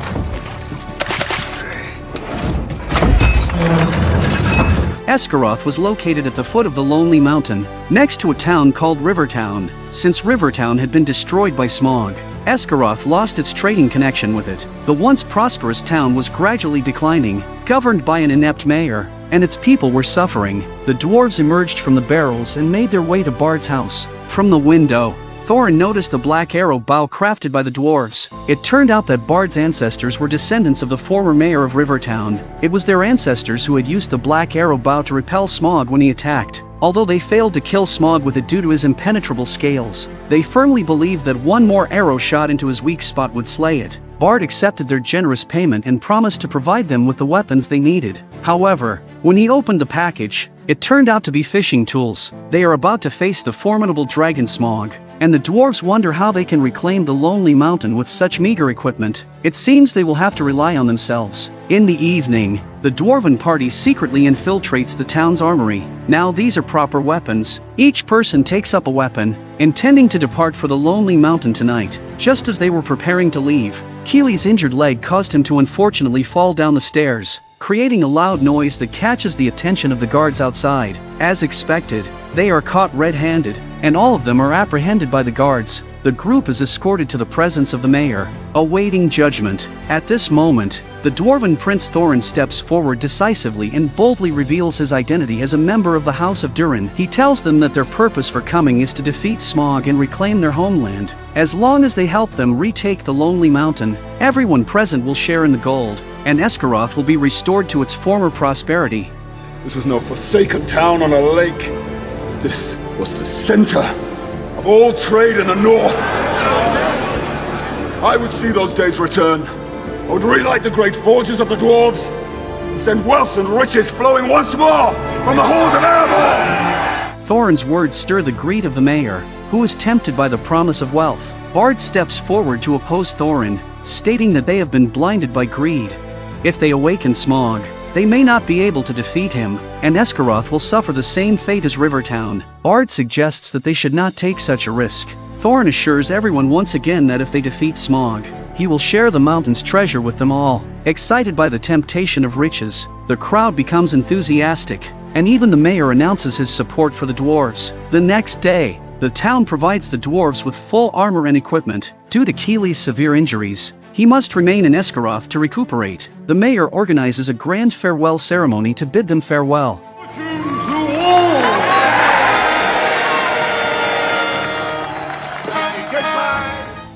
B: Esgaroth was located at the foot of the Lonely Mountain, next to a town called Rivertown. Since Rivertown had been destroyed by smog, Esgaroth lost its trading connection with it. The once prosperous town was gradually declining, governed by an inept mayor, and its people were suffering. The dwarves emerged from the barrels and made their way to Bard's house. From the window, Thorin noticed the black arrow bow crafted by the dwarves. It turned out that Bard's ancestors were descendants of the former mayor of Rivertown. It was their ancestors who had used the black arrow bow to repel Smog when he attacked. Although they failed to kill Smog with it due to his impenetrable scales, they firmly believed that one more arrow shot into his weak spot would slay it. Bard accepted their generous payment and promised to provide them with the weapons they needed. However, when he opened the package, it turned out to be fishing tools. They are about to face the formidable dragon Smog, and the dwarves wonder how they can reclaim the Lonely Mountain with such meager equipment. It seems they will have to rely on themselves. In the evening, the dwarven party secretly infiltrates the town's armory. Now these are proper weapons. Each person takes up a weapon, intending to depart for the Lonely Mountain tonight. Just as they were preparing to leave, Keely's injured leg caused him to unfortunately fall down the stairs, creating a loud noise that catches the attention of the guards outside. As expected, they are caught red-handed, and all of them are apprehended by the guards. The group is escorted to the presence of the mayor, awaiting judgment. At this moment, the dwarven Prince Thorin steps forward decisively and boldly reveals his identity as a member of the House of Durin. He tells them that their purpose for coming is to defeat Smog and reclaim their homeland. As long as they help them retake the Lonely Mountain, everyone present will share in the gold, and Esgaroth will be restored to its former prosperity.
A: This was no forsaken town on a lake. This was the center of all trade in the north. I would see those days return. I would relight the great forges of the dwarves and send wealth and riches flowing once more from the halls of Erebor.
B: Thorin's words stir the greed of the mayor, who is tempted by the promise of wealth. Bard steps forward to oppose Thorin, stating that they have been blinded by greed. If they awaken Smog, they may not be able to defeat him, and Esgaroth will suffer the same fate as Rivertown. Bard suggests that they should not take such a risk. Thorin assures everyone once again that if they defeat Smog, he will share the mountain's treasure with them all. Excited by the temptation of riches, the crowd becomes enthusiastic, and even the mayor announces his support for the dwarves. The next day, the town provides the dwarves with full armor and equipment. Due to Keely's severe injuries, he must remain in Esgaroth to recuperate. The mayor organizes a grand farewell ceremony to bid them farewell.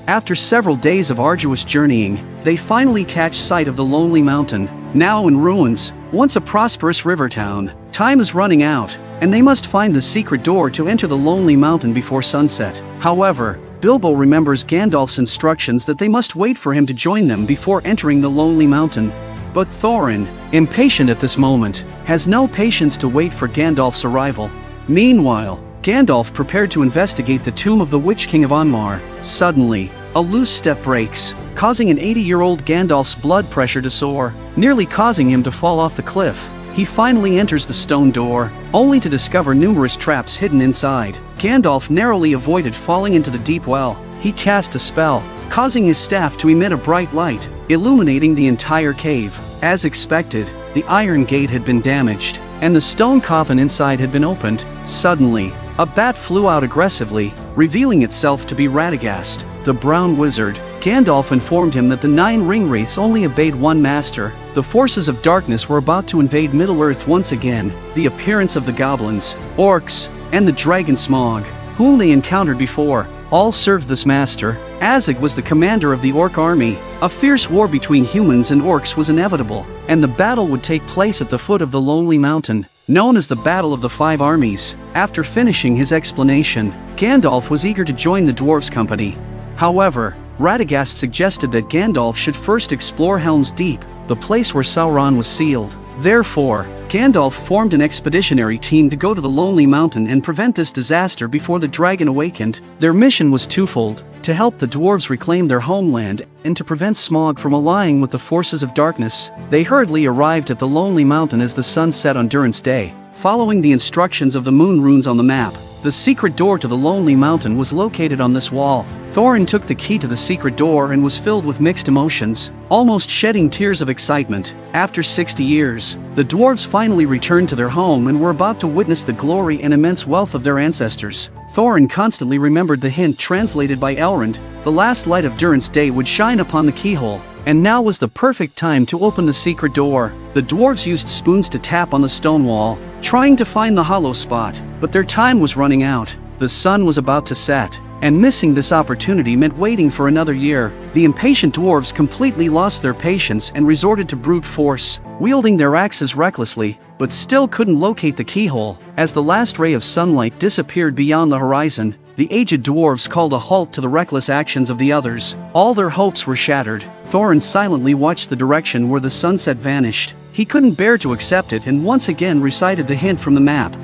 B: After several days of arduous journeying, they finally catch sight of the Lonely Mountain, now in ruins, once a prosperous river town. Time is running out, and they must find the secret door to enter the Lonely Mountain before sunset. However, Bilbo remembers Gandalf's instructions that they must wait for him to join them before entering the Lonely Mountain. But Thorin, impatient at this moment, has no patience to wait for Gandalf's arrival. Meanwhile, Gandalf prepared to investigate the tomb of the Witch King of Angmar. Suddenly, a loose step breaks, causing an 80-year-old Gandalf's blood pressure to soar, nearly causing him to fall off the cliff. He finally enters the stone door, only to discover numerous traps hidden inside. Gandalf narrowly avoided falling into the deep well. He cast a spell, causing his staff to emit a bright light, illuminating the entire cave. As expected, the iron gate had been damaged, and the stone coffin inside had been opened. Suddenly, a bat flew out aggressively, revealing itself to be Radagast. the brown wizard, Gandalf informed him that the 9 ring-wraiths only obeyed one master. The forces of darkness were about to invade Middle-earth once again. The appearance of the goblins, orcs, and the dragon Smaug, whom they encountered before, all served this master. Azog was the commander of the orc army. A fierce war between humans and orcs was inevitable, and the battle would take place at the foot of the Lonely Mountain, known as the Battle of the Five Armies. After finishing his explanation, Gandalf was eager to join the dwarves' company. However, Radagast suggested that Gandalf should first explore Helm's Deep, the place where Sauron was sealed. Therefore, Gandalf formed an expeditionary team to go to the Lonely Mountain and prevent this disaster before the dragon awakened. Their mission was twofold: to help the dwarves reclaim their homeland, and to prevent Smaug from allying with the forces of darkness. They hurriedly arrived at the Lonely Mountain as the sun set on Durance Day. Following the instructions of the moon runes on the map, the secret door to the Lonely Mountain was located on this wall. Thorin took the key to the secret door and was filled with mixed emotions, almost shedding tears of excitement. After 60 years, the dwarves finally returned to their home and were about to witness the glory and immense wealth of their ancestors. Thorin constantly remembered the hint translated by Elrond: the last light of Durance Day would shine upon the keyhole. And now was the perfect time to open the secret door. The dwarves used spoons to tap on the stone wall, trying to find the hollow spot, but their time was running out. The sun was about to set, and missing this opportunity meant waiting for another year. The impatient dwarves completely lost their patience and resorted to brute force, wielding their axes recklessly, but still couldn't locate the keyhole. As the last ray of sunlight disappeared beyond the horizon, the aged dwarves called a halt to the reckless actions of the others. All their hopes were shattered. Thorin silently watched the direction where the sunset vanished. He couldn't bear to accept it and once again recited the hint from the map.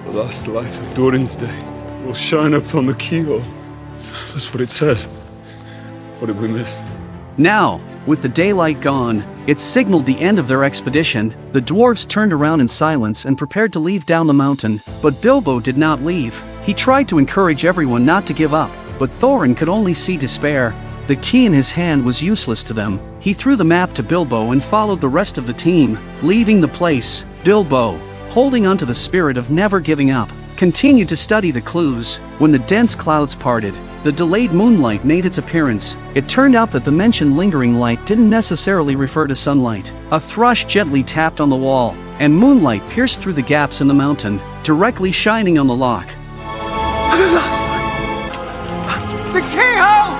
A: The last light of Durin's Day will shine upon the keyhole. That's what it says. What did we miss?
B: Now, with the daylight gone, it signaled the end of their expedition. The dwarves turned around in silence and prepared to leave down the mountain, but Bilbo did not leave. He tried to encourage everyone not to give up, but Thorin could only see despair. The key in his hand was useless to them. He threw the map to Bilbo and followed the rest of the team. Leaving the place, Bilbo, holding onto the spirit of never giving up, continued to study the clues. When the dense clouds parted, the delayed moonlight made its appearance. It turned out that the mentioned lingering light didn't necessarily refer to sunlight. A thrush gently tapped on the wall, and moonlight pierced through the gaps in the mountain, directly shining on the lock.
A: The last light!
F: The keyhole!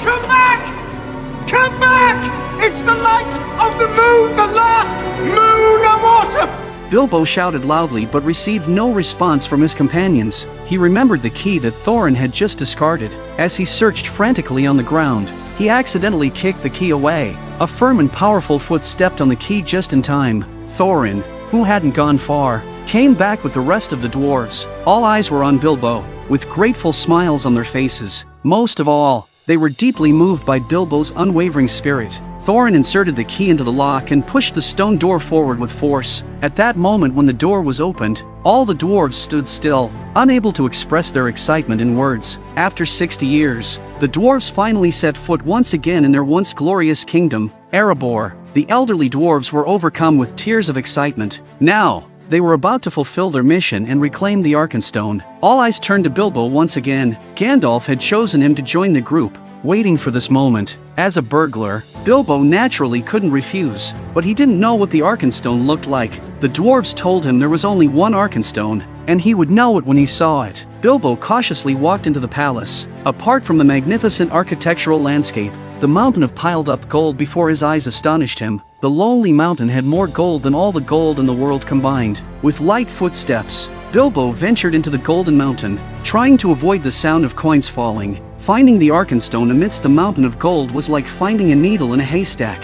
F: Come back! Come back! It's the light of the moon, the last moon of autumn!
B: Bilbo shouted loudly but received no response from his companions. He remembered the key that Thorin had just discarded. As he searched frantically on the ground, he accidentally kicked the key away. A firm and powerful foot stepped on the key just in time. Thorin, who hadn't gone far, came back with the rest of the dwarves. All eyes were on Bilbo, with grateful smiles on their faces. Most of all, they were deeply moved by Bilbo's unwavering spirit. Thorin inserted the key into the lock and pushed the stone door forward with force. At that moment when the door was opened, all the dwarves stood still, unable to express their excitement in words. After 60 years, the dwarves finally set foot once again in their once glorious kingdom, Erebor. The elderly dwarves were overcome with tears of excitement. Now, they were about to fulfill their mission and reclaim the Arkenstone. All eyes turned to Bilbo once again. Gandalf had chosen him to join the group, waiting for this moment. As a burglar, Bilbo naturally couldn't refuse, but he didn't know what the Arkenstone looked like. The dwarves told him there was only one Arkenstone, and he would know it when he saw it. Bilbo cautiously walked into the palace. Apart from the magnificent architectural landscape, the mountain of piled-up gold before his eyes astonished him. The Lonely Mountain had more gold than all the gold in the world combined. With light footsteps, Bilbo ventured into the Golden Mountain, trying to avoid the sound of coins falling. Finding the Arkenstone amidst the mountain of gold was like finding a needle in a haystack.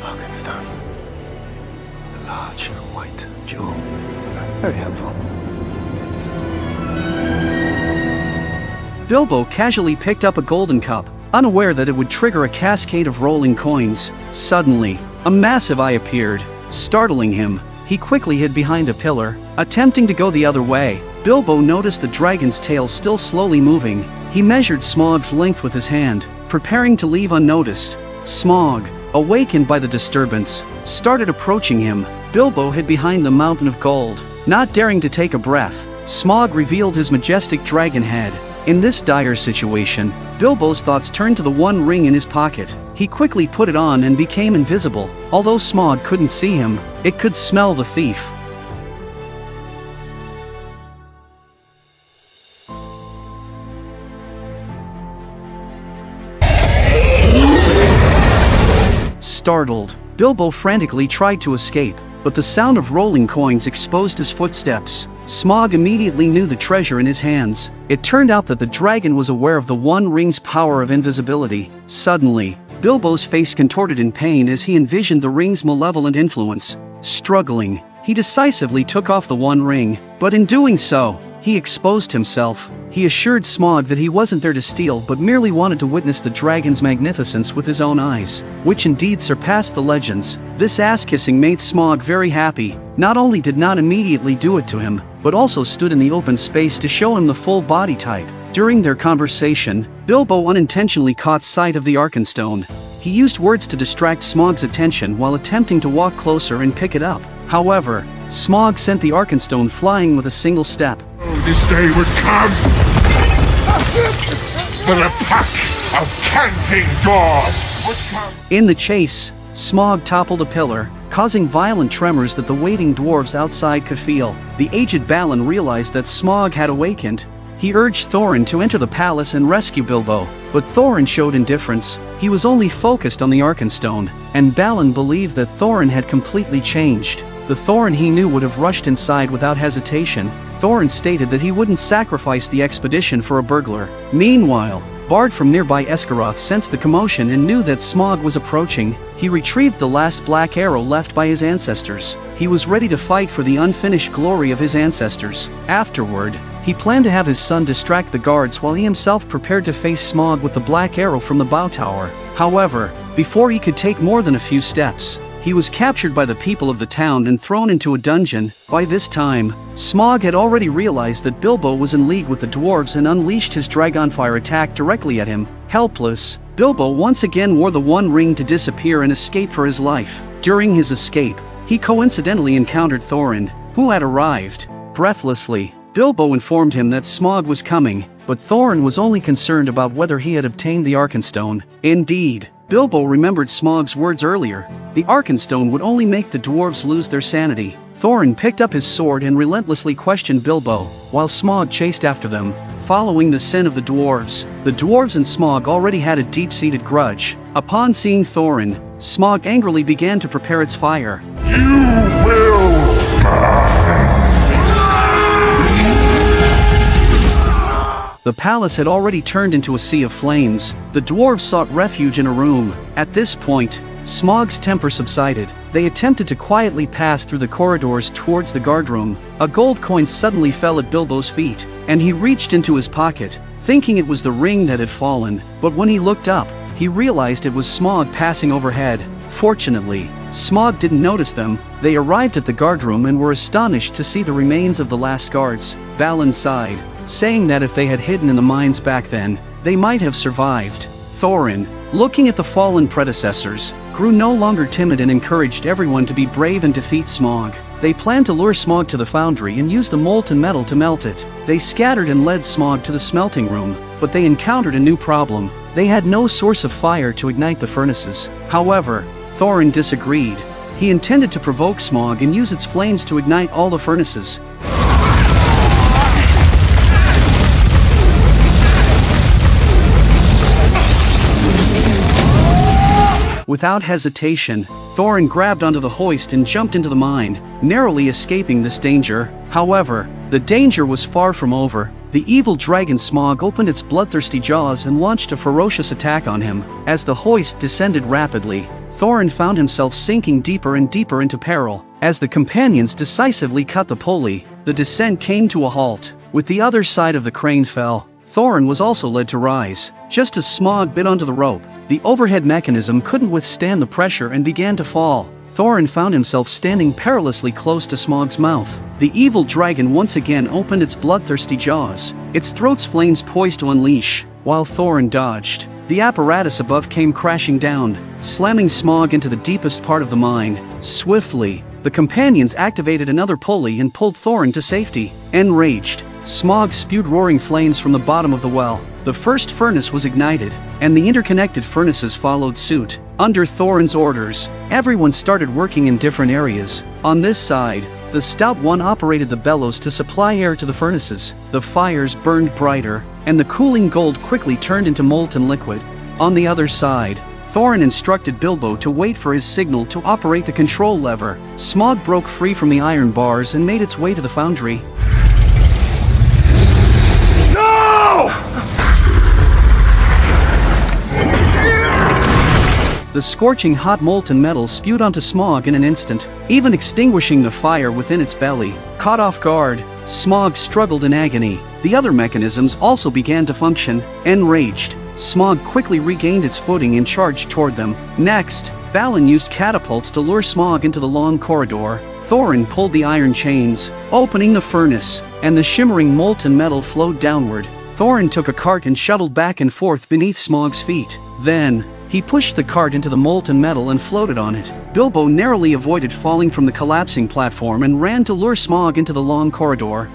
C: Arkenstone. A large white jewel. Very helpful.
B: Bilbo casually picked up a golden cup, unaware that it would trigger a cascade of rolling coins. Suddenly, a massive eye appeared, startling him. He quickly hid behind a pillar, attempting to go the other way. Bilbo noticed the dragon's tail still slowly moving. He measured Smaug's length with his hand, preparing to leave unnoticed. Smaug, awakened by the disturbance, started approaching him. Bilbo hid behind the mountain of gold. Not daring to take a breath, Smaug revealed his majestic dragon head. In this dire situation, Bilbo's thoughts turned to the one ring in his pocket. He quickly put it on and became invisible. Although Smaug couldn't see him, it could smell the thief. Startled, Bilbo frantically tried to escape, but the sound of rolling coins exposed his footsteps. Smaug immediately knew the treasure in his hands. It turned out that the dragon was aware of the One Ring's power of invisibility. Suddenly, Bilbo's face contorted in pain as he envisioned the ring's malevolent influence. Struggling, he decisively took off the One Ring, but in doing so, he exposed himself. He assured Smaug that he wasn't there to steal but merely wanted to witness the dragon's magnificence with his own eyes, which indeed surpassed the legends. This ass-kissing made Smaug very happy. Not only did not immediately do it to him, but also stood in the open space to show him the full body type. During their conversation, Bilbo unintentionally caught sight of the Arkenstone. He used words to distract Smaug's attention while attempting to walk closer and pick it up. However, Smaug sent the Arkenstone flying with a single step.
G: This day would come that a pack of canting dwarves would come.
B: In the chase, Smaug toppled a pillar, causing violent tremors that the waiting dwarves outside could feel. The aged Balin realized that Smaug had awakened. He urged Thorin to enter the palace and rescue Bilbo, but Thorin showed indifference. He was only focused on the Arkenstone, and Balin believed that Thorin had completely changed. The Thorin he knew would have rushed inside without hesitation. Thorin stated that he wouldn't sacrifice the expedition for a burglar. Meanwhile, Bard from nearby Esgaroth sensed the commotion and knew that Smaug was approaching. He retrieved the last black arrow left by his ancestors. He was ready to fight for the unfinished glory of his ancestors. Afterward, he planned to have his son distract the guards while he himself prepared to face Smaug with the black arrow from the bow tower. However, before he could take more than a few steps, he was captured by the people of the town and thrown into a dungeon. By this time, Smaug had already realized that Bilbo was in league with the dwarves and unleashed his Dragonfire attack directly at him. Helpless, Bilbo once again wore the One Ring to disappear and escape for his life. During his escape, he coincidentally encountered Thorin, who had arrived. Breathlessly, Bilbo informed him that Smaug was coming, but Thorin was only concerned about whether he had obtained the Arkenstone. Indeed, Bilbo remembered Smaug's words earlier. The Arkenstone would only make the dwarves lose their sanity. Thorin picked up his sword and relentlessly questioned Bilbo, while Smaug chased after them. Following the sin of the dwarves and Smaug already had a deep-seated grudge. Upon seeing Thorin, Smaug angrily began to prepare its fire.
G: You will burn.
B: The palace had already turned into a sea of flames. The dwarves sought refuge in a room. At this point, Smaug's temper subsided. They attempted to quietly pass through the corridors towards the guardroom. A gold coin suddenly fell at Bilbo's feet, and he reached into his pocket, thinking it was the ring that had fallen. But when he looked up, he realized it was Smaug passing overhead. Fortunately, Smaug didn't notice them. They arrived at the guardroom and were astonished to see the remains of the last guards. Balin sighed, saying that if they had hidden in the mines back then, they might have survived. Thorin, looking at the fallen predecessors, grew no longer timid and encouraged everyone to be brave and defeat Smaug. They planned to lure Smaug to the foundry and use the molten metal to melt it. They scattered and led Smaug to the smelting room, but they encountered a new problem. They had no source of fire to ignite the furnaces. However, Thorin disagreed. He intended to provoke Smaug and use its flames to ignite all the furnaces. Without hesitation, Thorin grabbed onto the hoist and jumped into the mine, narrowly escaping this danger. However, the danger was far from over. The evil dragon Smaug opened its bloodthirsty jaws and launched a ferocious attack on him. As the hoist descended rapidly, Thorin found himself sinking deeper and deeper into peril. As the companions decisively cut the pulley, the descent came to a halt. With the other side of the crane fell, Thorin was also led to rise. Just as Smaug bit onto the rope, the overhead mechanism couldn't withstand the pressure and began to fall. Thorin found himself standing perilously close to Smaug's mouth. The evil dragon once again opened its bloodthirsty jaws, its throat's flames poised to unleash. While Thorin dodged, the apparatus above came crashing down, slamming Smaug into the deepest part of the mine. Swiftly, the companions activated another pulley and pulled Thorin to safety. Enraged, Smaug spewed roaring flames from the bottom of the well. The first furnace was ignited, and the interconnected furnaces followed suit. Under Thorin's orders, everyone started working in different areas. On this side, the Stout One operated the bellows to supply air to the furnaces. The fires burned brighter, and the cooling gold quickly turned into molten liquid. On the other side, Thorin instructed Bilbo to wait for his signal to operate the control lever. Smaug broke free from the iron bars and made its way to the foundry.
A: No!
B: The scorching hot molten metal spewed onto Smaug in an instant, even extinguishing the fire within its belly. Caught off guard, Smaug struggled in agony. The other mechanisms also began to function. Enraged, Smaug quickly regained its footing and charged toward them. Next, Balin used catapults to lure Smaug into the long corridor. Thorin pulled the iron chains, opening the furnace, and the shimmering molten metal flowed downward. Thorin took a cart and shuttled back and forth beneath Smaug's feet. Then, he pushed the cart into the molten metal and floated on it. Bilbo narrowly avoided falling from the collapsing platform and ran to lure Smaug into the long corridor.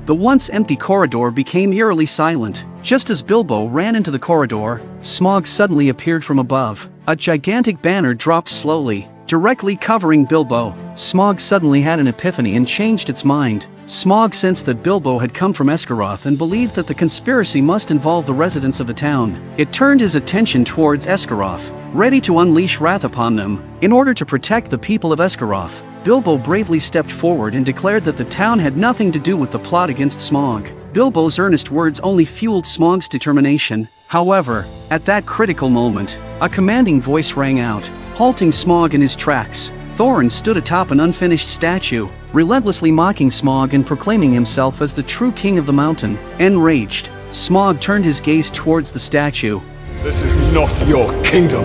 B: The once empty corridor became eerily silent. Just as Bilbo ran into the corridor, Smaug suddenly appeared from above. A gigantic banner dropped slowly, directly covering Bilbo. Smaug suddenly had an epiphany and changed its mind. Smaug sensed that Bilbo had come from Esgaroth and believed that the conspiracy must involve the residents of the town. It turned his attention towards Esgaroth, ready to unleash wrath upon them. In order to protect the people of Esgaroth, Bilbo bravely stepped forward and declared that the town had nothing to do with the plot against Smaug. Bilbo's earnest words only fueled Smaug's determination. However, at that critical moment, a commanding voice rang out, halting Smaug in his tracks. Thorin stood atop an unfinished statue, relentlessly mocking Smaug and proclaiming himself as the true king of the mountain. Enraged, Smaug turned his gaze towards the statue.
A: This is not your kingdom.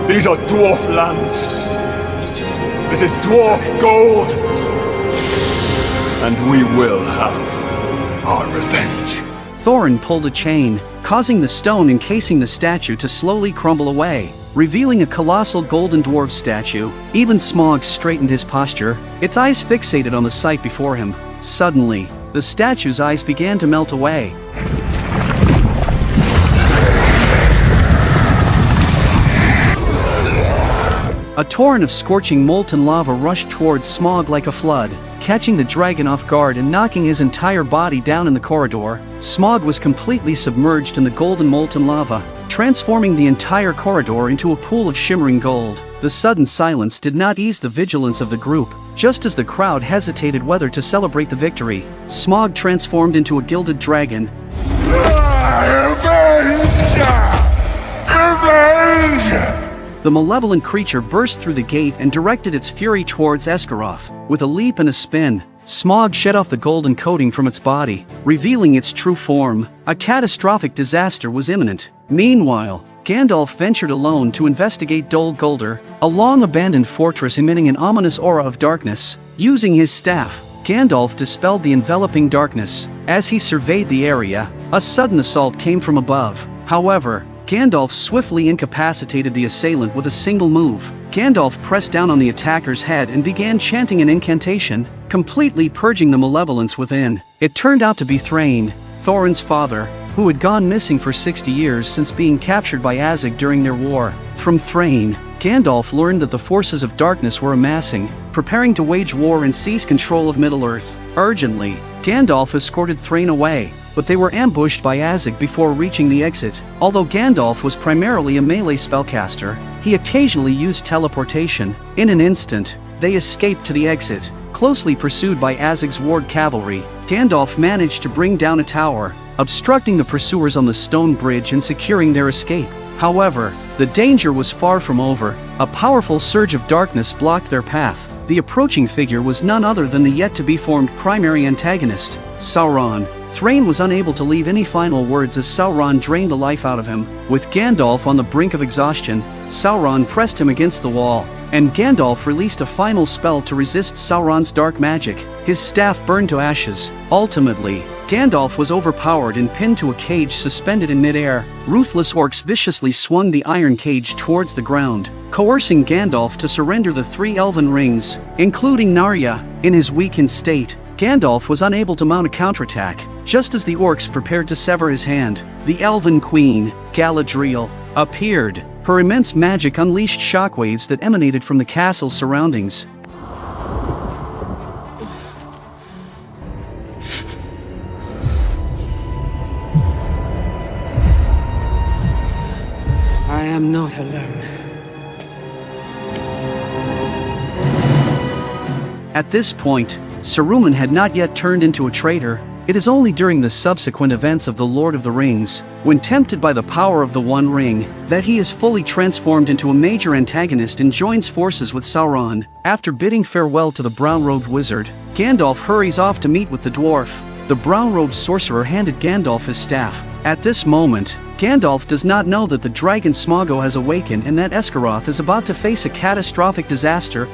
A: These are dwarf lands. This is dwarf gold. And we will have our revenge.
B: Thorin pulled a chain, causing the stone encasing the statue to slowly crumble away, revealing a colossal golden dwarf statue. Even Smaug straightened his posture, its eyes fixated on the sight before him. Suddenly, the statue's eyes began to melt away. A torrent of scorching molten lava rushed towards Smaug like a flood, catching the dragon off guard and knocking his entire body down in the corridor. Smaug was completely submerged in the golden molten lava, transforming the entire corridor into a pool of shimmering gold. The sudden silence did not ease the vigilance of the group. Just as the crowd hesitated whether to celebrate the victory, Smaug transformed into a gilded dragon.
G: Revenge!
B: The malevolent creature burst through the gate and directed its fury towards Esgaroth. With a leap and a spin, Smaug shed off the golden coating from its body, revealing its true form. A catastrophic disaster was imminent. Meanwhile, Gandalf ventured alone to investigate Dol Guldur, a long-abandoned fortress emitting an ominous aura of darkness. Using his staff, Gandalf dispelled the enveloping darkness. As he surveyed the area, a sudden assault came from above. However, Gandalf swiftly incapacitated the assailant with a single move. Gandalf pressed down on the attacker's head and began chanting an incantation, completely purging the malevolence within. It turned out to be Thrain, Thorin's father, who had gone missing for 60 years since being captured by Azog during their war. From Thrain, Gandalf learned that the forces of darkness were amassing, preparing to wage war and seize control of Middle-earth. Urgently, Gandalf escorted Thrain away, but they were ambushed by Azog before reaching the exit. Although Gandalf was primarily a melee spellcaster, he occasionally used teleportation. In an instant, they escaped to the exit. Closely pursued by Azog's ward cavalry, Gandalf managed to bring down a tower, obstructing the pursuers on the stone bridge and securing their escape. However, the danger was far from over. A powerful surge of darkness blocked their path. The approaching figure was none other than the yet-to-be-formed primary antagonist, Sauron. Thrain was unable to leave any final words as Sauron drained the life out of him. With Gandalf on the brink of exhaustion, Sauron pressed him against the wall, and Gandalf released a final spell to resist Sauron's dark magic. His staff burned to ashes. Ultimately, Gandalf was overpowered and pinned to a cage suspended in midair. Ruthless orcs viciously swung the iron cage towards the ground, coercing Gandalf to surrender the 3 elven rings, including Narya. In his weakened state, Gandalf was unable to mount a counterattack. Just as the orcs prepared to sever his hand, the elven queen, Galadriel, appeared. Her immense magic unleashed shockwaves that emanated from the castle's surroundings.
H: I am not alone.
B: At this point, Saruman had not yet turned into a traitor. It is only during the subsequent events of The Lord of the Rings, when tempted by the power of the One Ring, that he is fully transformed into a major antagonist and joins forces with Sauron. After bidding farewell to the brown-robed wizard, Gandalf hurries off to meet with the dwarf. The brown-robed sorcerer handed Gandalf his staff. At this moment, Gandalf does not know that the dragon Smaug has awakened and that Esgaroth is about to face a catastrophic disaster.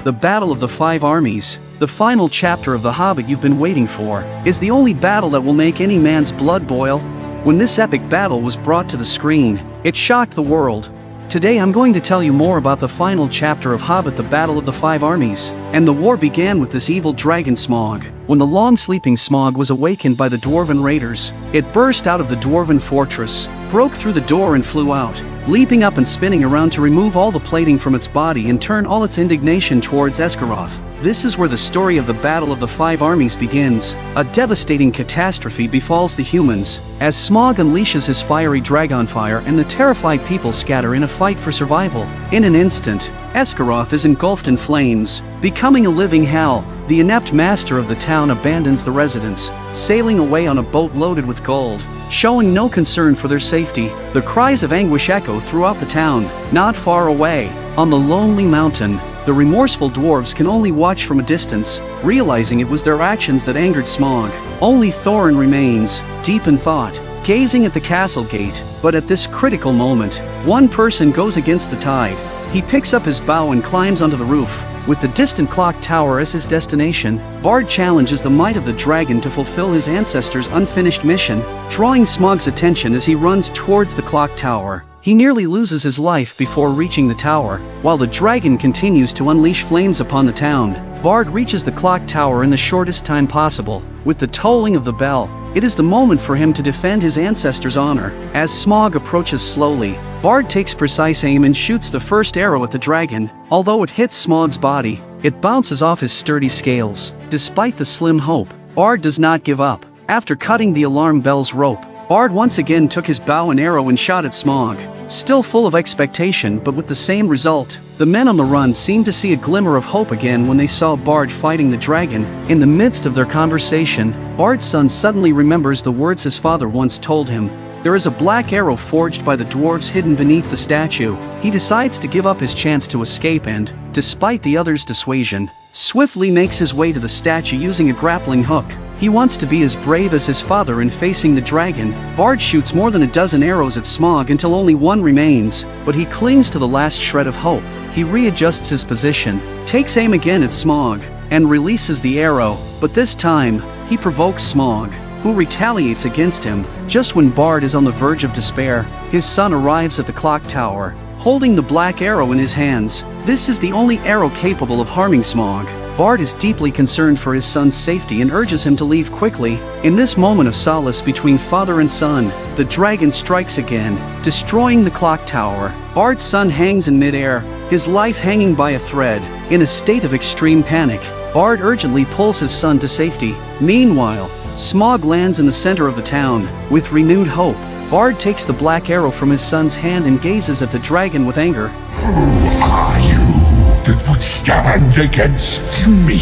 B: The Battle of the Five Armies, the final chapter of The Hobbit you've been waiting for, is the only battle that will make any man's blood boil. When this epic battle was brought to the screen, it shocked the world. Today I'm going to tell you more about the final chapter of Hobbit: The Battle of the Five Armies. And the war began with this evil dragon Smaug. When the long-sleeping Smaug was awakened by the dwarven raiders, it burst out of the dwarven fortress, broke through the door and flew out, leaping up and spinning around to remove all the plating from its body and turn all its indignation towards Esgaroth. This is where the story of the Battle of the Five Armies begins. A devastating catastrophe befalls the humans, as Smaug unleashes his fiery dragonfire and the terrified people scatter in a fight for survival. In an instant, Esgaroth is engulfed in flames, becoming a living hell. The inept master of the town abandons the residents, sailing away on a boat loaded with gold, showing no concern for their safety. The cries of anguish echo throughout the town. Not far away, on the lonely mountain, the remorseful dwarves can only watch from a distance, realizing it was their actions that angered Smaug. Only Thorin remains, deep in thought, gazing at the castle gate. But at this critical moment, one person goes against the tide. He picks up his bow and climbs onto the roof. With the distant clock tower as his destination, Bard challenges the might of the dragon to fulfill his ancestors' unfinished mission, drawing Smaug's attention as he runs towards the clock tower. He nearly loses his life before reaching the tower. While the dragon continues to unleash flames upon the town, Bard reaches the clock tower in the shortest time possible. With the tolling of the bell, it is the moment for him to defend his ancestors' honor. As Smaug approaches slowly, Bard takes precise aim and shoots the first arrow at the dragon. Although it hits Smaug's body, it bounces off his sturdy scales. Despite the slim hope, Bard does not give up. After cutting the alarm bell's rope, Bard once again took his bow and arrow and shot at Smaug. Still full of expectation but with the same result, the men on the run seemed to see a glimmer of hope again when they saw Bard fighting the dragon. In the midst of their conversation, Bard's son suddenly remembers the words his father once told him. There is a black arrow forged by the dwarves hidden beneath the statue. He decides to give up his chance to escape and, despite the others' dissuasion, swiftly makes his way to the statue using a grappling hook. He wants to be as brave as his father in facing the dragon. Bard shoots more than a dozen arrows at Smaug until only one remains, but he clings to the last shred of hope. He readjusts his position, takes aim again at Smaug, and releases the arrow, but this time, he provokes Smaug, who retaliates against him. Just when Bard is on the verge of despair, his son arrives at the clock tower, holding the black arrow in his hands. This is the only arrow capable of harming Smaug. Bard is deeply concerned for his son's safety and urges him to leave quickly. In this moment of solace between father and son, the dragon strikes again, destroying the clock tower. Bard's son hangs in midair, his life hanging by a thread. In a state of extreme panic, Bard urgently pulls his son to safety. Meanwhile, Smaug lands in the center of the town. With renewed hope, Bard takes the black arrow from his son's hand and gazes at the dragon with anger.
G: Who are you that would stand against me?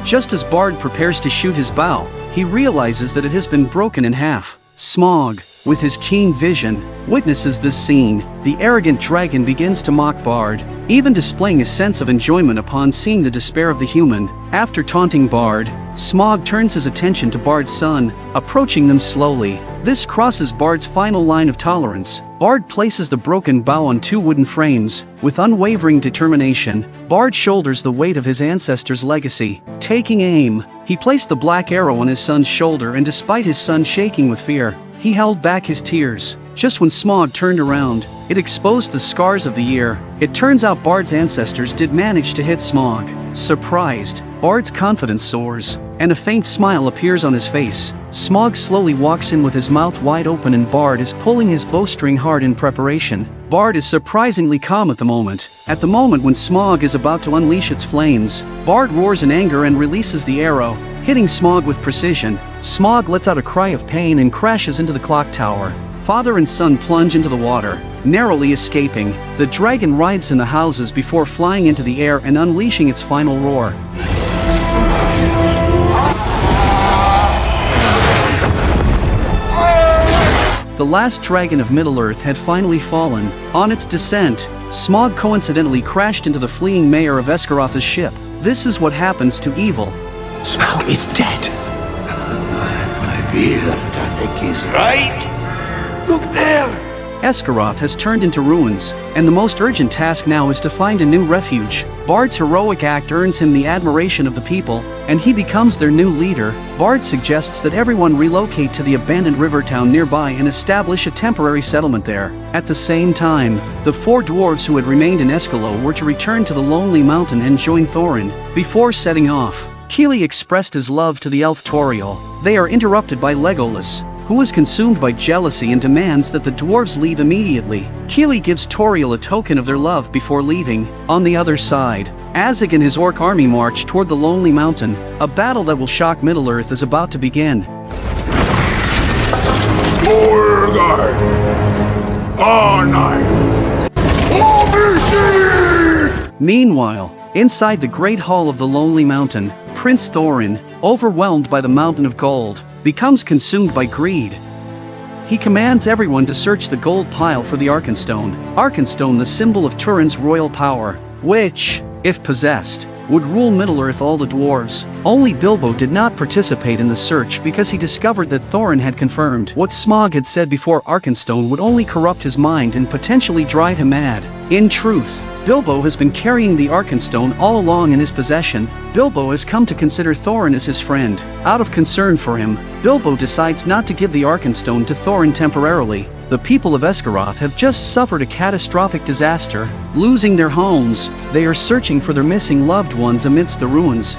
B: Just as Bard prepares to shoot his bow, he realizes that it has been broken in half. Smaug, with his keen vision, witnesses this scene. The arrogant dragon begins to mock Bard, even displaying a sense of enjoyment upon seeing the despair of the human. After taunting Bard, Smaug turns his attention to Bard's son, approaching them slowly. This crosses Bard's final line of tolerance. Bard places the broken bow on 2 wooden frames. With unwavering determination, Bard shoulders the weight of his ancestors' legacy. Taking aim, he placed the black arrow on his son's shoulder, and despite his son shaking with fear, he held back his tears. Just when Smaug turned around, it exposed the scars of the year. It turns out Bard's ancestors did manage to hit Smaug. Surprised, Bard's confidence soars, and a faint smile appears on his face. Smaug slowly walks in with his mouth wide open, and Bard is pulling his bowstring hard in preparation. Bard is surprisingly calm at the moment. At the moment when Smaug is about to unleash its flames, Bard roars in anger and releases the arrow, hitting Smaug with precision. Smaug lets out a cry of pain and crashes into the clock tower. Father and son plunge into the water, narrowly escaping. The dragon rides in the houses before flying into the air and unleashing its final roar. The last dragon of Middle-earth had finally fallen. On its descent, Smaug coincidentally crashed into the fleeing mayor of Esgaroth's ship. This is what happens to evil.
C: Smaug is dead.
D: My beard, I think he's right. Look there!
B: Esgaroth has turned into ruins, and the most urgent task now is to find a new refuge. Bard's heroic act earns him the admiration of the people, and he becomes their new leader. Bard suggests that everyone relocate to the abandoned river town nearby and establish a temporary settlement there. At the same time, the 4 dwarves who had remained in Escalo were to return to the Lonely Mountain and join Thorin. Before setting off, Keely expressed his love to the elf Toriel. They are interrupted by Legolas, who is consumed by jealousy and demands that the dwarves leave immediately. Keely gives Toriel a token of their love before leaving. On the other side, Azog and his orc army march toward the Lonely Mountain. A battle that will shock Middle-earth is about to begin.
G: Gorgard! Arnai! Obishi!
B: Meanwhile, inside the Great Hall of the Lonely Mountain, Prince Thorin, overwhelmed by the Mountain of Gold, becomes consumed by greed. He commands everyone to search the gold pile for the Arkenstone. Arkenstone, the symbol of Turin's royal power, which, if possessed, would rule Middle-earth all the dwarves. Only Bilbo did not participate in the search because he discovered that Thorin had confirmed what Smaug had said before. Arkenstone would only corrupt his mind and potentially drive him mad. In truth, Bilbo has been carrying the Arkenstone all along in his possession. Bilbo has come to consider Thorin as his friend. Out of concern for him, Bilbo decides not to give the Arkenstone to Thorin temporarily. The people of Esgaroth have just suffered a catastrophic disaster, losing their homes. They are searching for their missing loved ones amidst the ruins.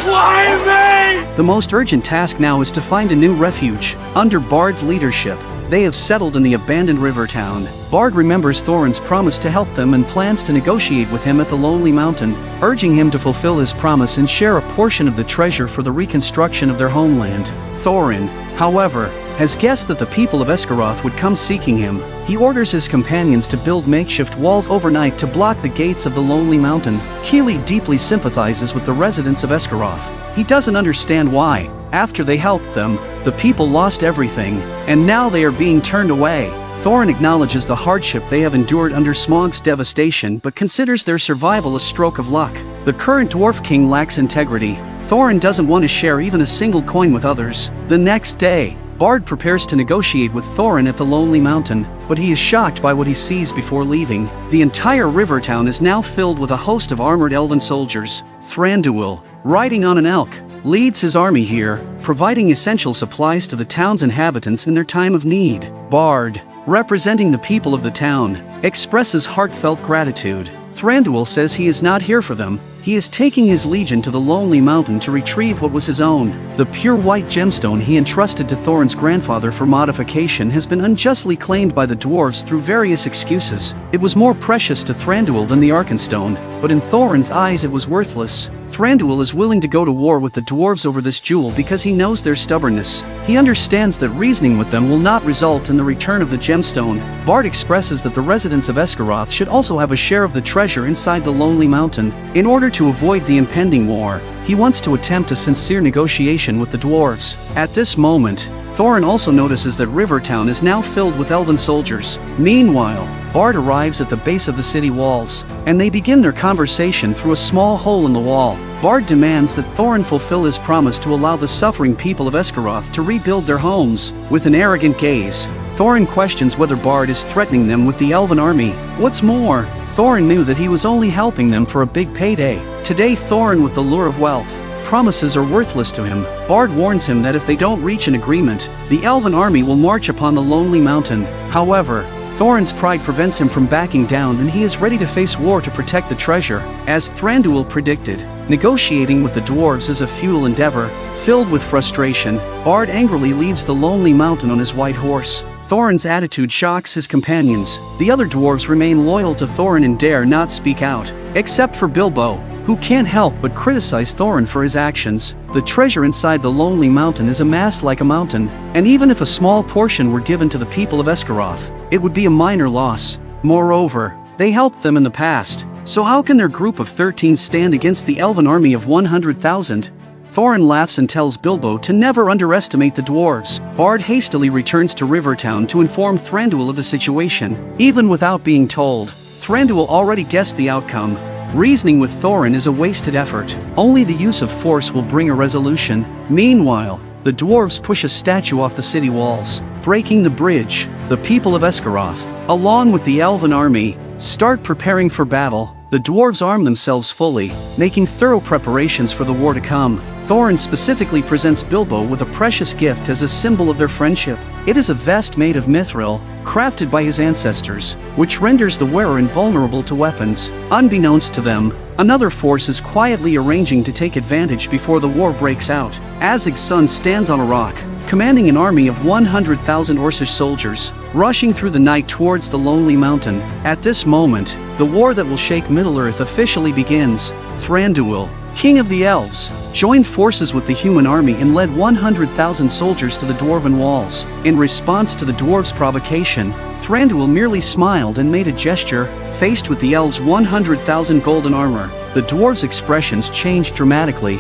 F: Why me?
B: The most urgent task now is to find a new refuge. Under Bard's leadership, they have settled in the abandoned river town. Bard remembers Thorin's promise to help them and plans to negotiate with him at the Lonely Mountain, urging him to fulfill his promise and share a portion of the treasure for the reconstruction of their homeland. Thorin, however, has guessed that the people of Esgaroth would come seeking him. He orders his companions to build makeshift walls overnight to block the gates of the Lonely Mountain. Keely deeply sympathizes with the residents of Esgaroth. He doesn't understand why, after they helped them, the people lost everything, and now they are being turned away. Thorin acknowledges the hardship they have endured under Smaug's devastation but considers their survival a stroke of luck. The current Dwarf King lacks integrity. Thorin doesn't want to share even a single coin with others. The next day, Bard prepares to negotiate with Thorin at the Lonely Mountain, but he is shocked by what he sees before leaving. The entire river town is now filled with a host of armored elven soldiers. Thranduil, riding on an elk, leads his army here, providing essential supplies to the town's inhabitants in their time of need. Bard, representing the people of the town, expresses heartfelt gratitude. Thranduil says he is not here for them. He is taking his legion to the Lonely Mountain to retrieve what was his own. The pure white gemstone he entrusted to Thorin's grandfather for modification has been unjustly claimed by the dwarves through various excuses. It was more precious to Thranduil than the Arkenstone, but in Thorin's eyes it was worthless. Thranduil is willing to go to war with the dwarves over this jewel because he knows their stubbornness. He understands that reasoning with them will not result in the return of the gemstone. Bard expresses that the residents of Esgaroth should also have a share of the treasure inside the Lonely Mountain. In order to avoid the impending war, he wants to attempt a sincere negotiation with the dwarves. At this moment, Thorin also notices that Rivertown is now filled with elven soldiers. Meanwhile, Bard arrives at the base of the city walls, and they begin their conversation through a small hole in the wall. Bard demands that Thorin fulfill his promise to allow the suffering people of Esgaroth to rebuild their homes. With an arrogant gaze, Thorin questions whether Bard is threatening them with the elven army. What's more, Thorin knew that he was only helping them for a big payday. Today Thorin, with the lure of wealth, promises are worthless to him. Bard warns him that if they don't reach an agreement, the elven army will march upon the Lonely Mountain. However, Thorin's pride prevents him from backing down, and he is ready to face war to protect the treasure. As Thranduil predicted, negotiating with the dwarves is a futile endeavor. Filled with frustration, Bard angrily leaves the Lonely Mountain on his white horse. Thorin's attitude shocks his companions. The other dwarves remain loyal to Thorin and dare not speak out, except for Bilbo, who can't help but criticize Thorin for his actions. The treasure inside the Lonely Mountain is amassed like a mountain, and even if a small portion were given to the people of Esgaroth, it would be a minor loss. Moreover, they helped them in the past, so how can their group of 13 stand against the elven army of 100,000? Thorin laughs and tells Bilbo to never underestimate the dwarves. Bard hastily returns to Rivertown to inform Thranduil of the situation. Even without being told, Thranduil already guessed the outcome. Reasoning with Thorin is a wasted effort. Only the use of force will bring a resolution. Meanwhile, the dwarves push a statue off the city walls, breaking the bridge. The people of Esgaroth, along with the elven army, start preparing for battle. The dwarves arm themselves fully, making thorough preparations for the war to come. Thorin specifically presents Bilbo with a precious gift as a symbol of their friendship. It is a vest made of mithril, crafted by his ancestors, which renders the wearer invulnerable to weapons. Unbeknownst to them, another force is quietly arranging to take advantage before the war breaks out. Azig's son stands on a rock, commanding an army of 100,000 Orcish soldiers, rushing through the night towards the Lonely Mountain. At this moment, the war that will shake Middle-earth officially begins. Thranduil, King of the Elves, joined forces with the human army and led 100,000 soldiers to the dwarven walls. In response to the dwarves' provocation, Thranduil merely smiled and made a gesture. Faced with the elves' 100,000 golden armor, the dwarves' expressions changed dramatically.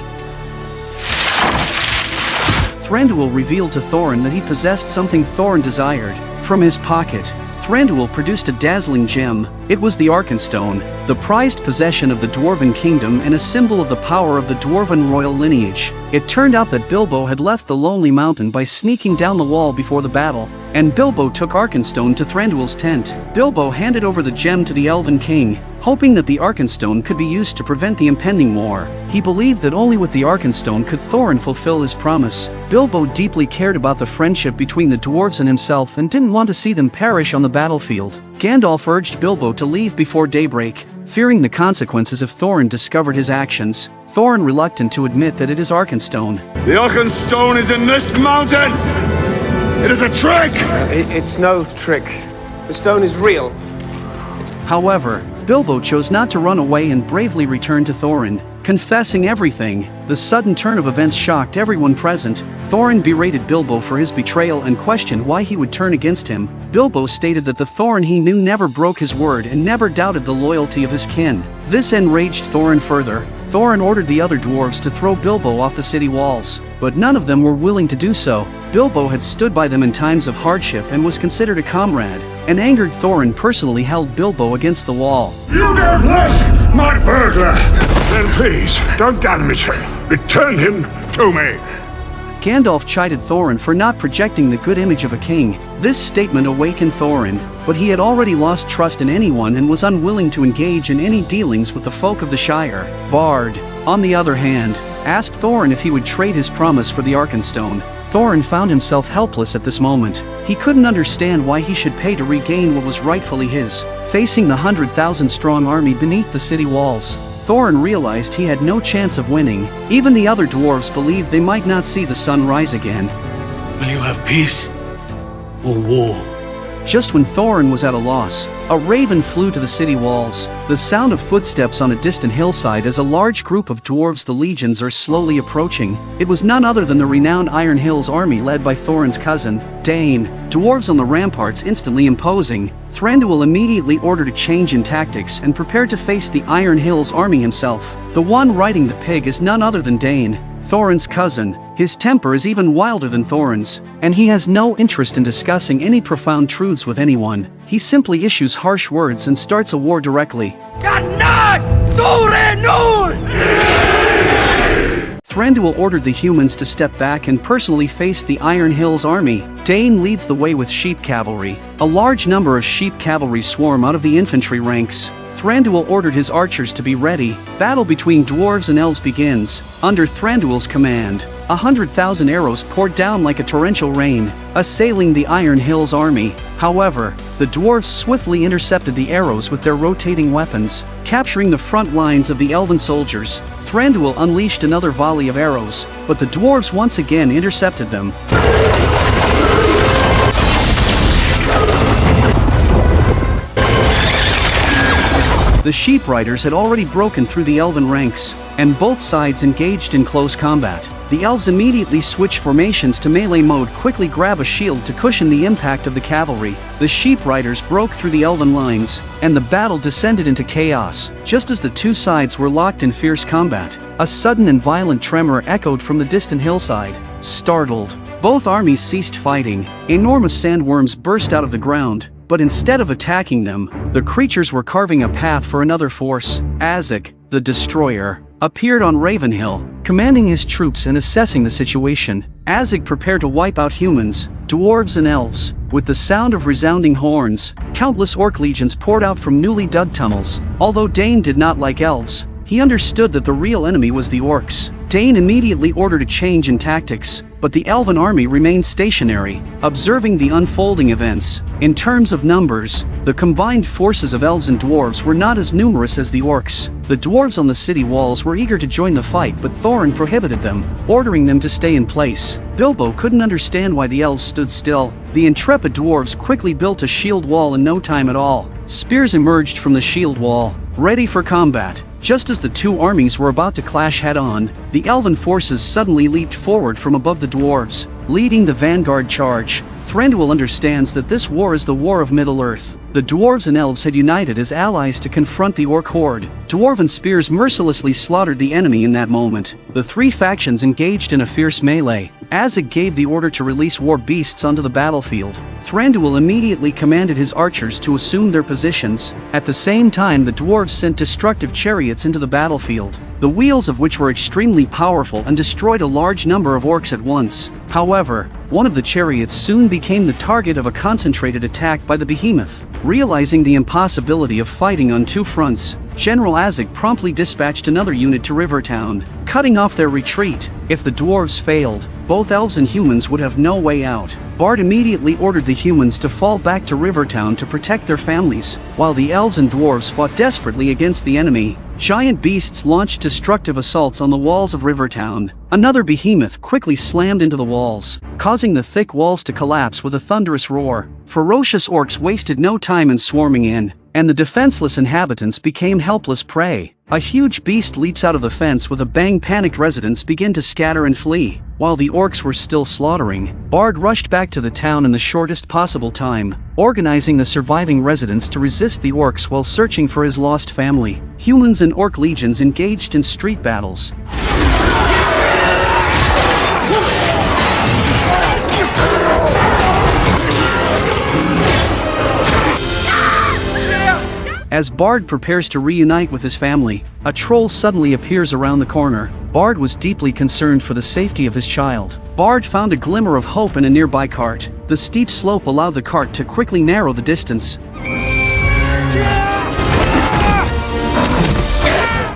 B: Thranduil revealed to Thorin that he possessed something Thorin desired. From his pocket, Thranduil produced a dazzling gem. It was the Arkenstone, the prized possession of the Dwarven Kingdom and a symbol of the power of the Dwarven royal lineage. It turned out that Bilbo had left the Lonely Mountain by sneaking down the wall before the battle, and Bilbo took Arkenstone to Thranduil's tent. Bilbo handed over the gem to the Elven King, hoping that the Arkenstone could be used to prevent the impending war. He believed that only with the Arkenstone could Thorin fulfill his promise. Bilbo deeply cared about the friendship between the dwarves and himself and didn't want to see them perish on the battlefield. Gandalf urged Bilbo to leave before daybreak, fearing the consequences if Thorin discovered his actions. Thorin reluctant to admit that it is Arkenstone.
A: The Arkenstone is in this mountain! It is a trick!
F: It's no trick. The stone is real.
B: However, Bilbo chose not to run away and bravely returned to Thorin, confessing everything. The sudden turn of events shocked everyone present. Thorin berated Bilbo for his betrayal and questioned why he would turn against him. Bilbo stated that the Thorin he knew never broke his word and never doubted the loyalty of his kin. This enraged Thorin further. Thorin ordered the other dwarves to throw Bilbo off the city walls, but none of them were willing to do so. Bilbo had stood by them in times of hardship and was considered a comrade. An angered Thorin personally held Bilbo against the wall.
G: You don't like my burglar! Then please, don't damage him. Return him to me.
B: Gandalf chided Thorin for not projecting the good image of a king. This statement awakened Thorin, but he had already lost trust in anyone and was unwilling to engage in any dealings with the folk of the Shire. Bard, on the other hand, asked Thorin if he would trade his promise for the Arkenstone. Thorin found himself helpless at this moment. He couldn't understand why he should pay to regain what was rightfully his. Facing the 100,000-strong army beneath the city walls, Thorin realized he had no chance of winning. Even the other dwarves believed they might not see the sun rise again.
C: Will you have peace or war?
B: Just when Thorin was at a loss, a raven flew to the city walls. The sound of footsteps on a distant hillside as a large group of dwarves, the legions, are slowly approaching. It was none other than the renowned Iron Hills army led by Thorin's cousin, Dane. Dwarves on the ramparts instantly imposing. Thranduil immediately ordered a change in tactics and prepared to face the Iron Hills army himself. The one riding the pig is none other than Dane. Thorin's cousin. His temper is even wilder than Thorin's, and he has no interest in discussing any profound truths with anyone. He simply issues harsh words and starts a war directly. Thranduil ordered the humans to step back and personally face the Iron Hills army. Dane leads the way with sheep cavalry. A large number of sheep cavalry swarm out of the infantry ranks. Thranduil ordered his archers to be ready. Battle between dwarves and elves begins. Under Thranduil's command, 100,000 arrows poured down like a torrential rain, assailing the Iron Hills army. However, the dwarves swiftly intercepted the arrows with their rotating weapons, capturing the front lines of the elven soldiers. Thranduil unleashed another volley of arrows, but the dwarves once again intercepted them. The sheep riders had already broken through the elven ranks, and both sides engaged in close combat. The elves immediately switch formations to melee mode, quickly grab a shield to cushion the impact of the cavalry. The sheep riders broke through the elven lines, and the battle descended into chaos. Just as the two sides were locked in fierce combat, a sudden and violent tremor echoed from the distant hillside. Startled, both armies ceased fighting. Enormous sandworms burst out of the ground, but instead of attacking them, the creatures were carving a path for another force. Azek, the Destroyer, appeared on Ravenhill, commanding his troops and assessing the situation. Azek prepared to wipe out humans, dwarves and elves. With the sound of resounding horns, countless orc legions poured out from newly dug tunnels. Although Dane did not like elves, he understood that the real enemy was the orcs. Dane immediately ordered a change in tactics, but the elven army remained stationary, observing the unfolding events. In terms of numbers, the combined forces of elves and dwarves were not as numerous as the orcs. The dwarves on the city walls were eager to join the fight, but Thorin prohibited them, ordering them to stay in place. Bilbo couldn't understand why the elves stood still. The intrepid dwarves quickly built a shield wall in no time at all. Spears emerged from the shield wall, ready for combat. Just as the two armies were about to clash head-on, the elven forces suddenly leaped forward from above the dwarves, leading the vanguard charge. Thranduil understands that this war is the War of Middle-earth. The dwarves and elves had united as allies to confront the orc horde. Dwarven spears mercilessly slaughtered the enemy in that moment. The three factions engaged in a fierce melee. Azek gave the order to release war beasts onto the battlefield. Thranduil immediately commanded his archers to assume their positions. At the same time, the dwarves sent destructive chariots into the battlefield, the wheels of which were extremely powerful and destroyed a large number of orcs at once. However, one of the chariots soon became the target of a concentrated attack by the behemoth. Realizing the impossibility of fighting on two fronts, General Azek promptly dispatched another unit to Rivertown, cutting off their retreat. If the dwarves failed, both elves and humans would have no way out. Bard immediately ordered the humans to fall back to Rivertown to protect their families, while the elves and dwarves fought desperately against the enemy. Giant beasts launched destructive assaults on the walls of Rivertown. Another behemoth quickly slammed into the walls, causing the thick walls to collapse with a thunderous roar. Ferocious orcs wasted no time in swarming in, and the defenseless inhabitants became helpless prey. A huge beast leaps out of the fence with a bang. Panicked residents begin to scatter and flee. While the orcs were still slaughtering, Bard rushed back to the town in the shortest possible time, organizing the surviving residents to resist the orcs while searching for his lost family. Humans and orc legions engaged in street battles. As Bard prepares to reunite with his family, a troll suddenly appears around the corner. Bard was deeply concerned for the safety of his child. Bard found a glimmer of hope in a nearby cart. The steep slope allowed the cart to quickly narrow the distance.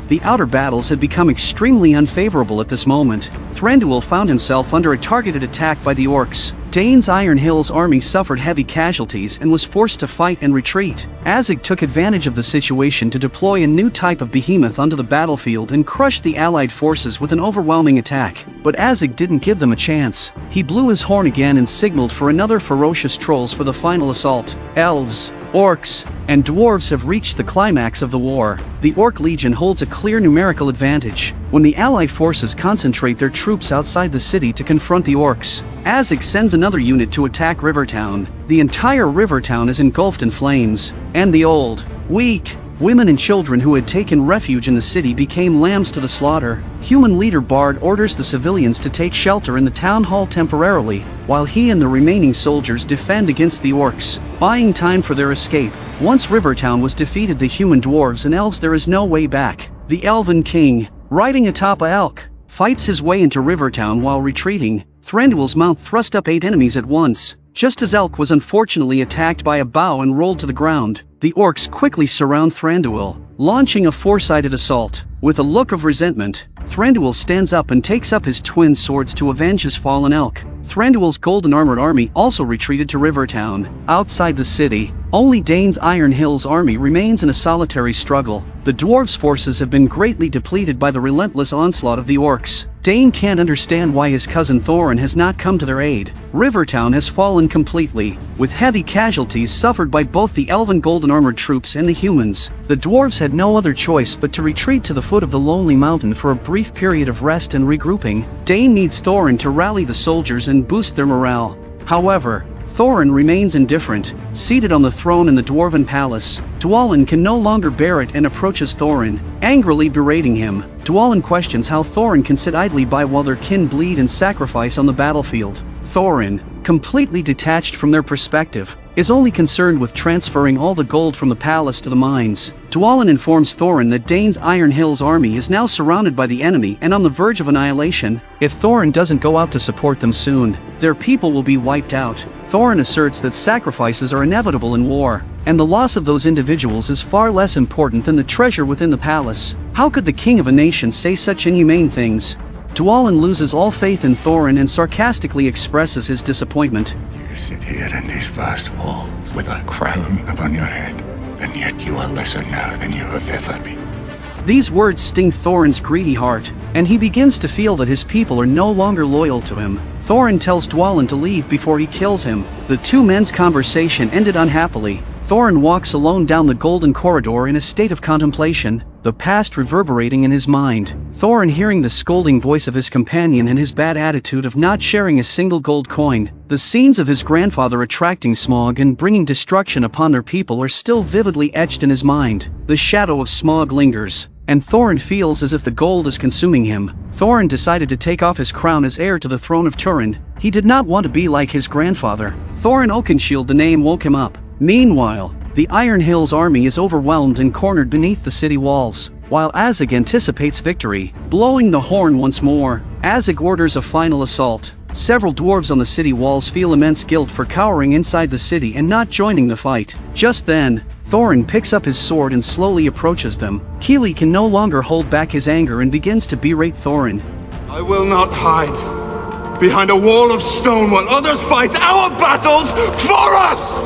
B: The outer battles had become extremely unfavorable at this moment. Thranduil found himself under a targeted attack by the orcs. Dane's Iron Hills army suffered heavy casualties and was forced to fight and retreat. Azek took advantage of the situation to deploy a new type of behemoth onto the battlefield and crush the allied forces with an overwhelming attack. But Azek didn't give them a chance. He blew his horn again and signaled for another ferocious trolls for the final assault. Elves, orcs, and dwarves have reached the climax of the war. The Orc Legion holds a clear numerical advantage. When the allied forces concentrate their troops outside the city to confront the orcs, Azek sends another unit to attack Rivertown. The entire Rivertown is engulfed in flames, and the old, weak, Women and children who had taken refuge in the city became lambs to the slaughter. Human leader Bard orders the civilians to take shelter in the town hall temporarily, while he and the remaining soldiers defend against the orcs, buying time for their escape. Once Rivertown was defeated, the human dwarves and elves, there is no way back. The Elven King, riding atop a elk, fights his way into Rivertown while retreating. Thranduil's mount thrust up 8 enemies at once. Just as Elk was unfortunately attacked by a bough and rolled to the ground, the orcs quickly surround Thranduil, launching a 4-sided assault. With a look of resentment, Thranduil stands up and takes up his twin swords to avenge his fallen elk. Thranduil's golden armored army also retreated to Rivertown. Outside the city, only Dane's Iron Hills army remains in a solitary struggle. The dwarves' forces have been greatly depleted by the relentless onslaught of the orcs. Dane can't understand why his cousin Thorin has not come to their aid. Rivertown has fallen completely, with heavy casualties suffered by both the elven golden armored troops and the humans. The dwarves had no other choice but to retreat to the foot of the lonely mountain for a brief period of rest and regrouping. Dane needs Thorin to rally the soldiers and boost their morale. However, Thorin remains indifferent, seated on the throne in the dwarven palace. Dwalin can no longer bear it and approaches Thorin, angrily berating him. Dwalin questions how Thorin can sit idly by while their kin bleed and sacrifice on the battlefield. Thorin, completely detached from their perspective, is only concerned with transferring all the gold from the palace to the mines. Dwalin informs Thorin that Dane's Iron Hills army is now surrounded by the enemy and on the verge of annihilation. If Thorin doesn't go out to support them soon, their people will be wiped out. Thorin asserts that sacrifices are inevitable in war, and the loss of those individuals is far less important than the treasure within the palace. How could the king of a nation say such inhumane things? Dwalin loses all faith in Thorin and sarcastically expresses his disappointment.
G: You sit here in these vast walls with a crown upon your head, and yet you are lesser now than you have ever been.
B: These words sting Thorin's greedy heart, and he begins to feel that his people are no longer loyal to him. Thorin tells Dwalin to leave before he kills him. The two men's conversation ended unhappily. Thorin walks alone down the golden corridor in a state of contemplation, the past reverberating in his mind. Thorin, hearing the scolding voice of his companion and his bad attitude of not sharing a single gold coin, the scenes of his grandfather attracting Smaug and bringing destruction upon their people are still vividly etched in his mind. The shadow of Smaug lingers, and Thorin feels as if the gold is consuming him. Thorin decided to take off his crown as heir to the throne of Turin. He did not want to be like his grandfather. Thorin Oakenshield, the name, woke him up. Meanwhile, the Iron Hills army is overwhelmed and cornered beneath the city walls, while Azog anticipates victory. Blowing the horn once more, Azog orders a final assault. Several dwarves on the city walls feel immense guilt for cowering inside the city and not joining the fight. Just then, Thorin picks up his sword and slowly approaches them. Keely can no longer hold back his anger and begins to berate Thorin.
I: I will not hide behind a wall of stone while others fight our battles for us!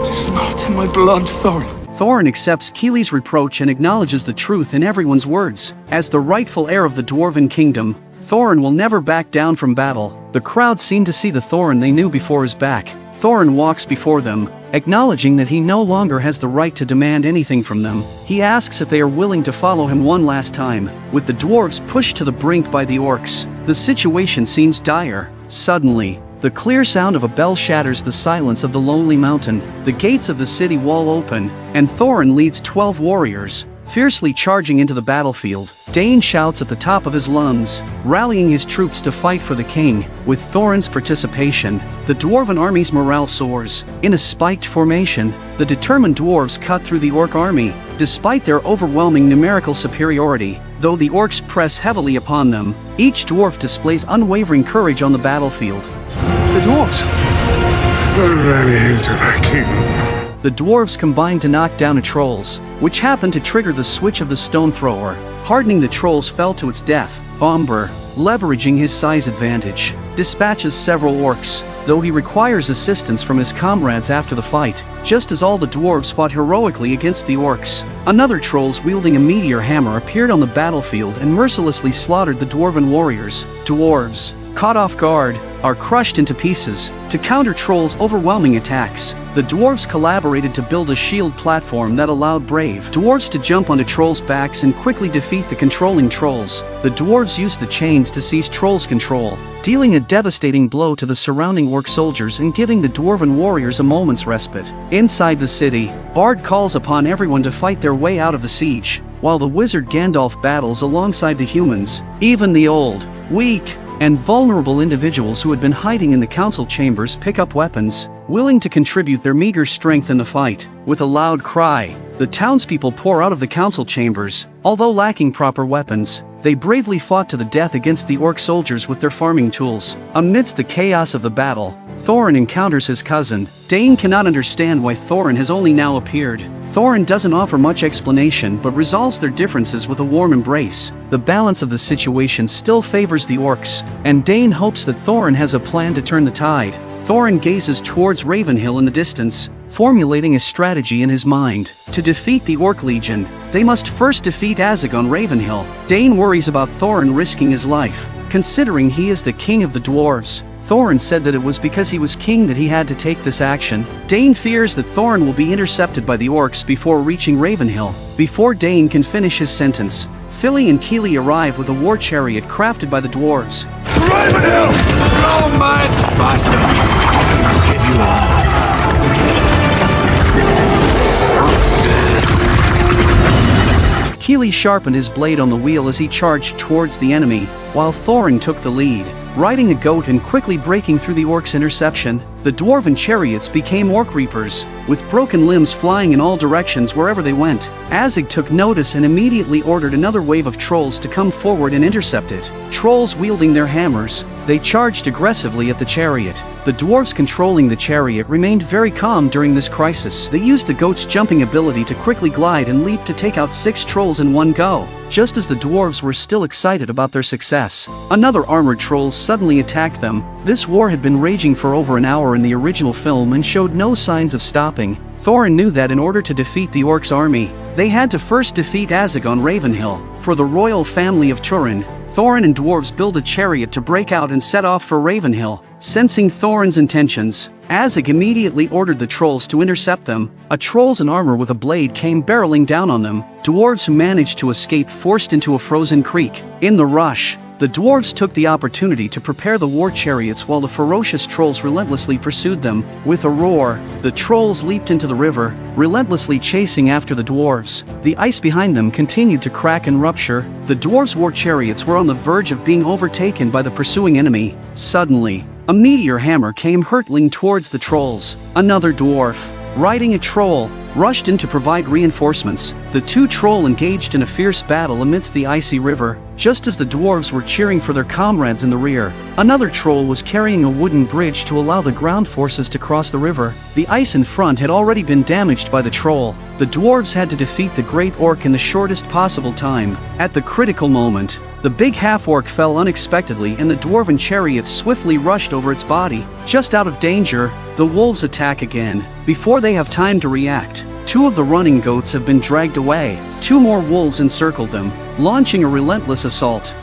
I: It is not in my blood, Thorin.
B: Thorin accepts Keely's reproach and acknowledges the truth in everyone's words. As the rightful heir of the Dwarven Kingdom, Thorin will never back down from battle. The crowd seem to see the Thorin they knew before his back. Thorin walks before them, acknowledging that he no longer has the right to demand anything from them. He asks if they are willing to follow him one last time. With the dwarves pushed to the brink by the orcs, the situation seems dire. Suddenly, the clear sound of a bell shatters the silence of the lonely mountain. The gates of the city wall open, and Thorin leads 12 warriors, fiercely charging into the battlefield. Dane shouts at the top of his lungs, rallying his troops to fight for the king. With Thorin's participation, the dwarven army's morale soars. In a spiked formation, the determined dwarves cut through the orc army, despite their overwhelming numerical superiority. Though the orcs press heavily upon them, each dwarf displays unwavering courage on the battlefield.
G: The dwarves! They're rallying to their king.
B: The dwarves combine to knock down a trolls, which happened to trigger the switch of the stone thrower. Hardening the trolls fell to its death. Bomber, leveraging his size advantage, dispatches several orcs, though he requires assistance from his comrades after the fight. Just as all the dwarves fought heroically against the orcs, another trolls wielding a meteor hammer appeared on the battlefield and mercilessly slaughtered the dwarven warriors. Dwarves, caught off guard, are crushed into pieces. To counter Trolls' overwhelming attacks, the dwarves collaborated to build a shield platform that allowed brave dwarves to jump onto Trolls' backs and quickly defeat the controlling Trolls. The dwarves used the chains to seize Trolls' control, dealing a devastating blow to the surrounding orc soldiers and giving the dwarven warriors a moment's respite. Inside the city, Bard calls upon everyone to fight their way out of the siege, while the wizard Gandalf battles alongside the humans. Even the old, weak, and vulnerable individuals who had been hiding in the council chambers pick up weapons, willing to contribute their meager strength in the fight. With a loud cry, the townspeople pour out of the council chambers. Although lacking proper weapons, they bravely fought to the death against the orc soldiers with their farming tools. Amidst the chaos of the battle, Thorin encounters his cousin. Dane cannot understand why Thorin has only now appeared. Thorin doesn't offer much explanation but resolves their differences with a warm embrace. The balance of the situation still favors the orcs, and Dane hopes that Thorin has a plan to turn the tide. Thorin gazes towards Ravenhill in the distance, formulating a strategy in his mind. To defeat the Orc Legion, they must first defeat Azog on Ravenhill. Dane worries about Thorin risking his life, considering he is the king of the dwarves. Thorin said that it was because he was king that he had to take this action. Dane fears that Thorin will be intercepted by the orcs before reaching Ravenhill. Before Dane can finish his sentence, Philly and Keely arrive with a war chariot crafted by the dwarves.
A: Ravenhill!
C: Go, mad bastards! Save you all.
B: Keely sharpened his blade on the wheel as he charged towards the enemy, while Thorin took the lead. Riding a goat and quickly breaking through the orcs' interception, the dwarven chariots became orc reapers, with broken limbs flying in all directions wherever they went. Azog took notice and immediately ordered another wave of trolls to come forward and intercept it. Trolls wielding their hammers, they charged aggressively at the chariot. The dwarves controlling the chariot remained very calm during this crisis. They used the goat's jumping ability to quickly glide and leap to take out 6 trolls in one go. Just as the dwarves were still excited about their success, another armored troll suddenly attacked them. This war had been raging for over an hour in the original film and showed no signs of stopping. Thorin knew that in order to defeat the orcs' army, they had to first defeat Azog on Ravenhill. For the royal family of Turin, Thorin and dwarves build a chariot to break out and set off for Ravenhill. Sensing Thorin's intentions, Azog immediately ordered the trolls to intercept them. A trolls in armor with a blade came barreling down on them. Dwarves who managed to escape forced into a frozen creek. In the rush, the dwarves took the opportunity to prepare the war chariots while the ferocious trolls relentlessly pursued them. With a roar, the trolls leaped into the river, relentlessly chasing after the dwarves. The ice behind them continued to crack and rupture. The dwarves' war chariots were on the verge of being overtaken by the pursuing enemy. Suddenly, a meteor hammer came hurtling towards the trolls. Another dwarf, riding a troll, rushed in to provide reinforcements. The 2 trolls engaged in a fierce battle amidst the icy river, just as the dwarves were cheering for their comrades in the rear. Another troll was carrying a wooden bridge to allow the ground forces to cross the river. The ice in front had already been damaged by the troll. The dwarves had to defeat the great orc in the shortest possible time. At the critical moment, the big half-orc fell unexpectedly and the dwarven chariot swiftly rushed over its body. Just out of danger, the wolves attack again. Before they have time to react, 2 of the running goats have been dragged away. 2 more wolves encircled them, launching a relentless assault.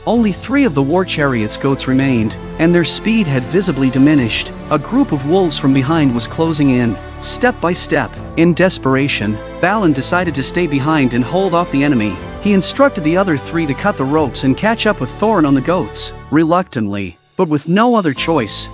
B: Only 3 of the war chariot's goats remained, and their speed had visibly diminished. A group of wolves from behind was closing in, step by step. In desperation, Balin decided to stay behind and hold off the enemy. He instructed the other 3 to cut the ropes and catch up with Thorin on the goats. Reluctantly, but with no other choice,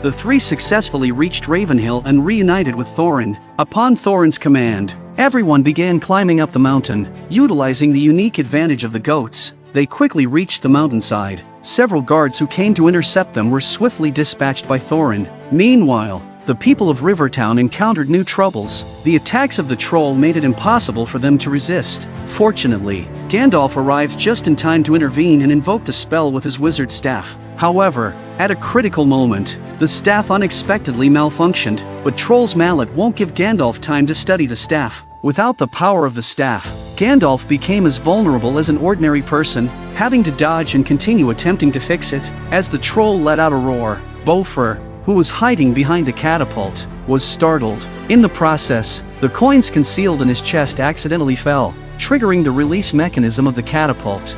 B: the 3 successfully reached Ravenhill and reunited with Thorin. Upon Thorin's command, everyone began climbing up the mountain, utilizing the unique advantage of the goats. They quickly reached the mountainside. Several guards who came to intercept them were swiftly dispatched by Thorin. Meanwhile, the people of Rivertown encountered new troubles. The attacks of the troll made it impossible for them to resist. Fortunately, Gandalf arrived just in time to intervene and invoked a spell with his wizard staff. However, at a critical moment, the staff unexpectedly malfunctioned, but Troll's mallet won't give Gandalf time to study the staff. Without the power of the staff, Gandalf became as vulnerable as an ordinary person, having to dodge and continue attempting to fix it. As the troll let out a roar, Bofur, who was hiding behind a catapult, was startled. In the process, the coins concealed in his chest accidentally fell, triggering the release mechanism of the catapult.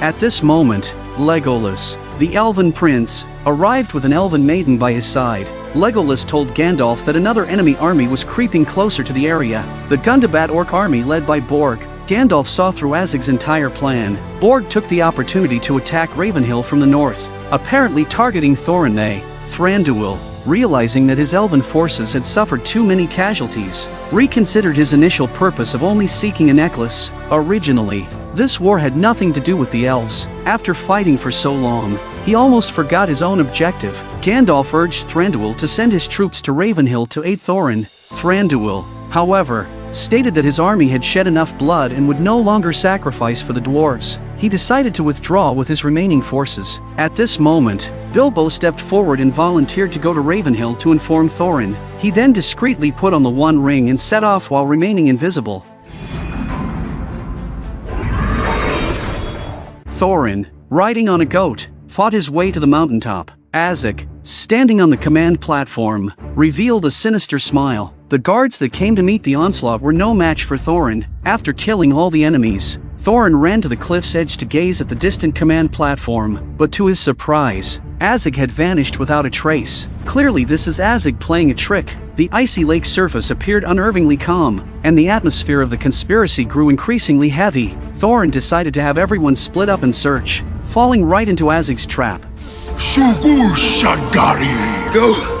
B: At this moment, Legolas, the elven prince, arrived with an elven maiden by his side. Legolas told Gandalf that another enemy army was creeping closer to the area, the Gundabad orc army led by Borg. Gandalf saw through Azog's entire plan. Borg took the opportunity to attack Ravenhill from the north, apparently targeting Thorin the Thranduil. Realizing that his elven forces had suffered too many casualties, reconsidered his initial purpose of only seeking a necklace. Originally, this war had nothing to do with the elves. After fighting for so long, he almost forgot his own objective. Gandalf urged Thranduil to send his troops to Ravenhill to aid Thorin. Thranduil, however, stated that his army had shed enough blood and would no longer sacrifice for the dwarves. He decided to withdraw with his remaining forces. At this moment, Bilbo stepped forward and volunteered to go to Ravenhill to inform Thorin. He then discreetly put on the One Ring and set off while remaining invisible. Thorin, riding on a goat, fought his way to the mountaintop. Azog, standing on the command platform, revealed a sinister smile. The guards that came to meet the onslaught were no match for Thorin. After killing all the enemies, Thorin ran to the cliff's edge to gaze at the distant command platform, but to his surprise, Azog had vanished without a trace. Clearly this is Azog playing a trick. The icy lake surface appeared unnervingly calm, and the atmosphere of the conspiracy grew increasingly heavy. Thorin decided to have everyone split up and search, falling right into Azog's trap.
G: Sugul Shagari!
A: Go!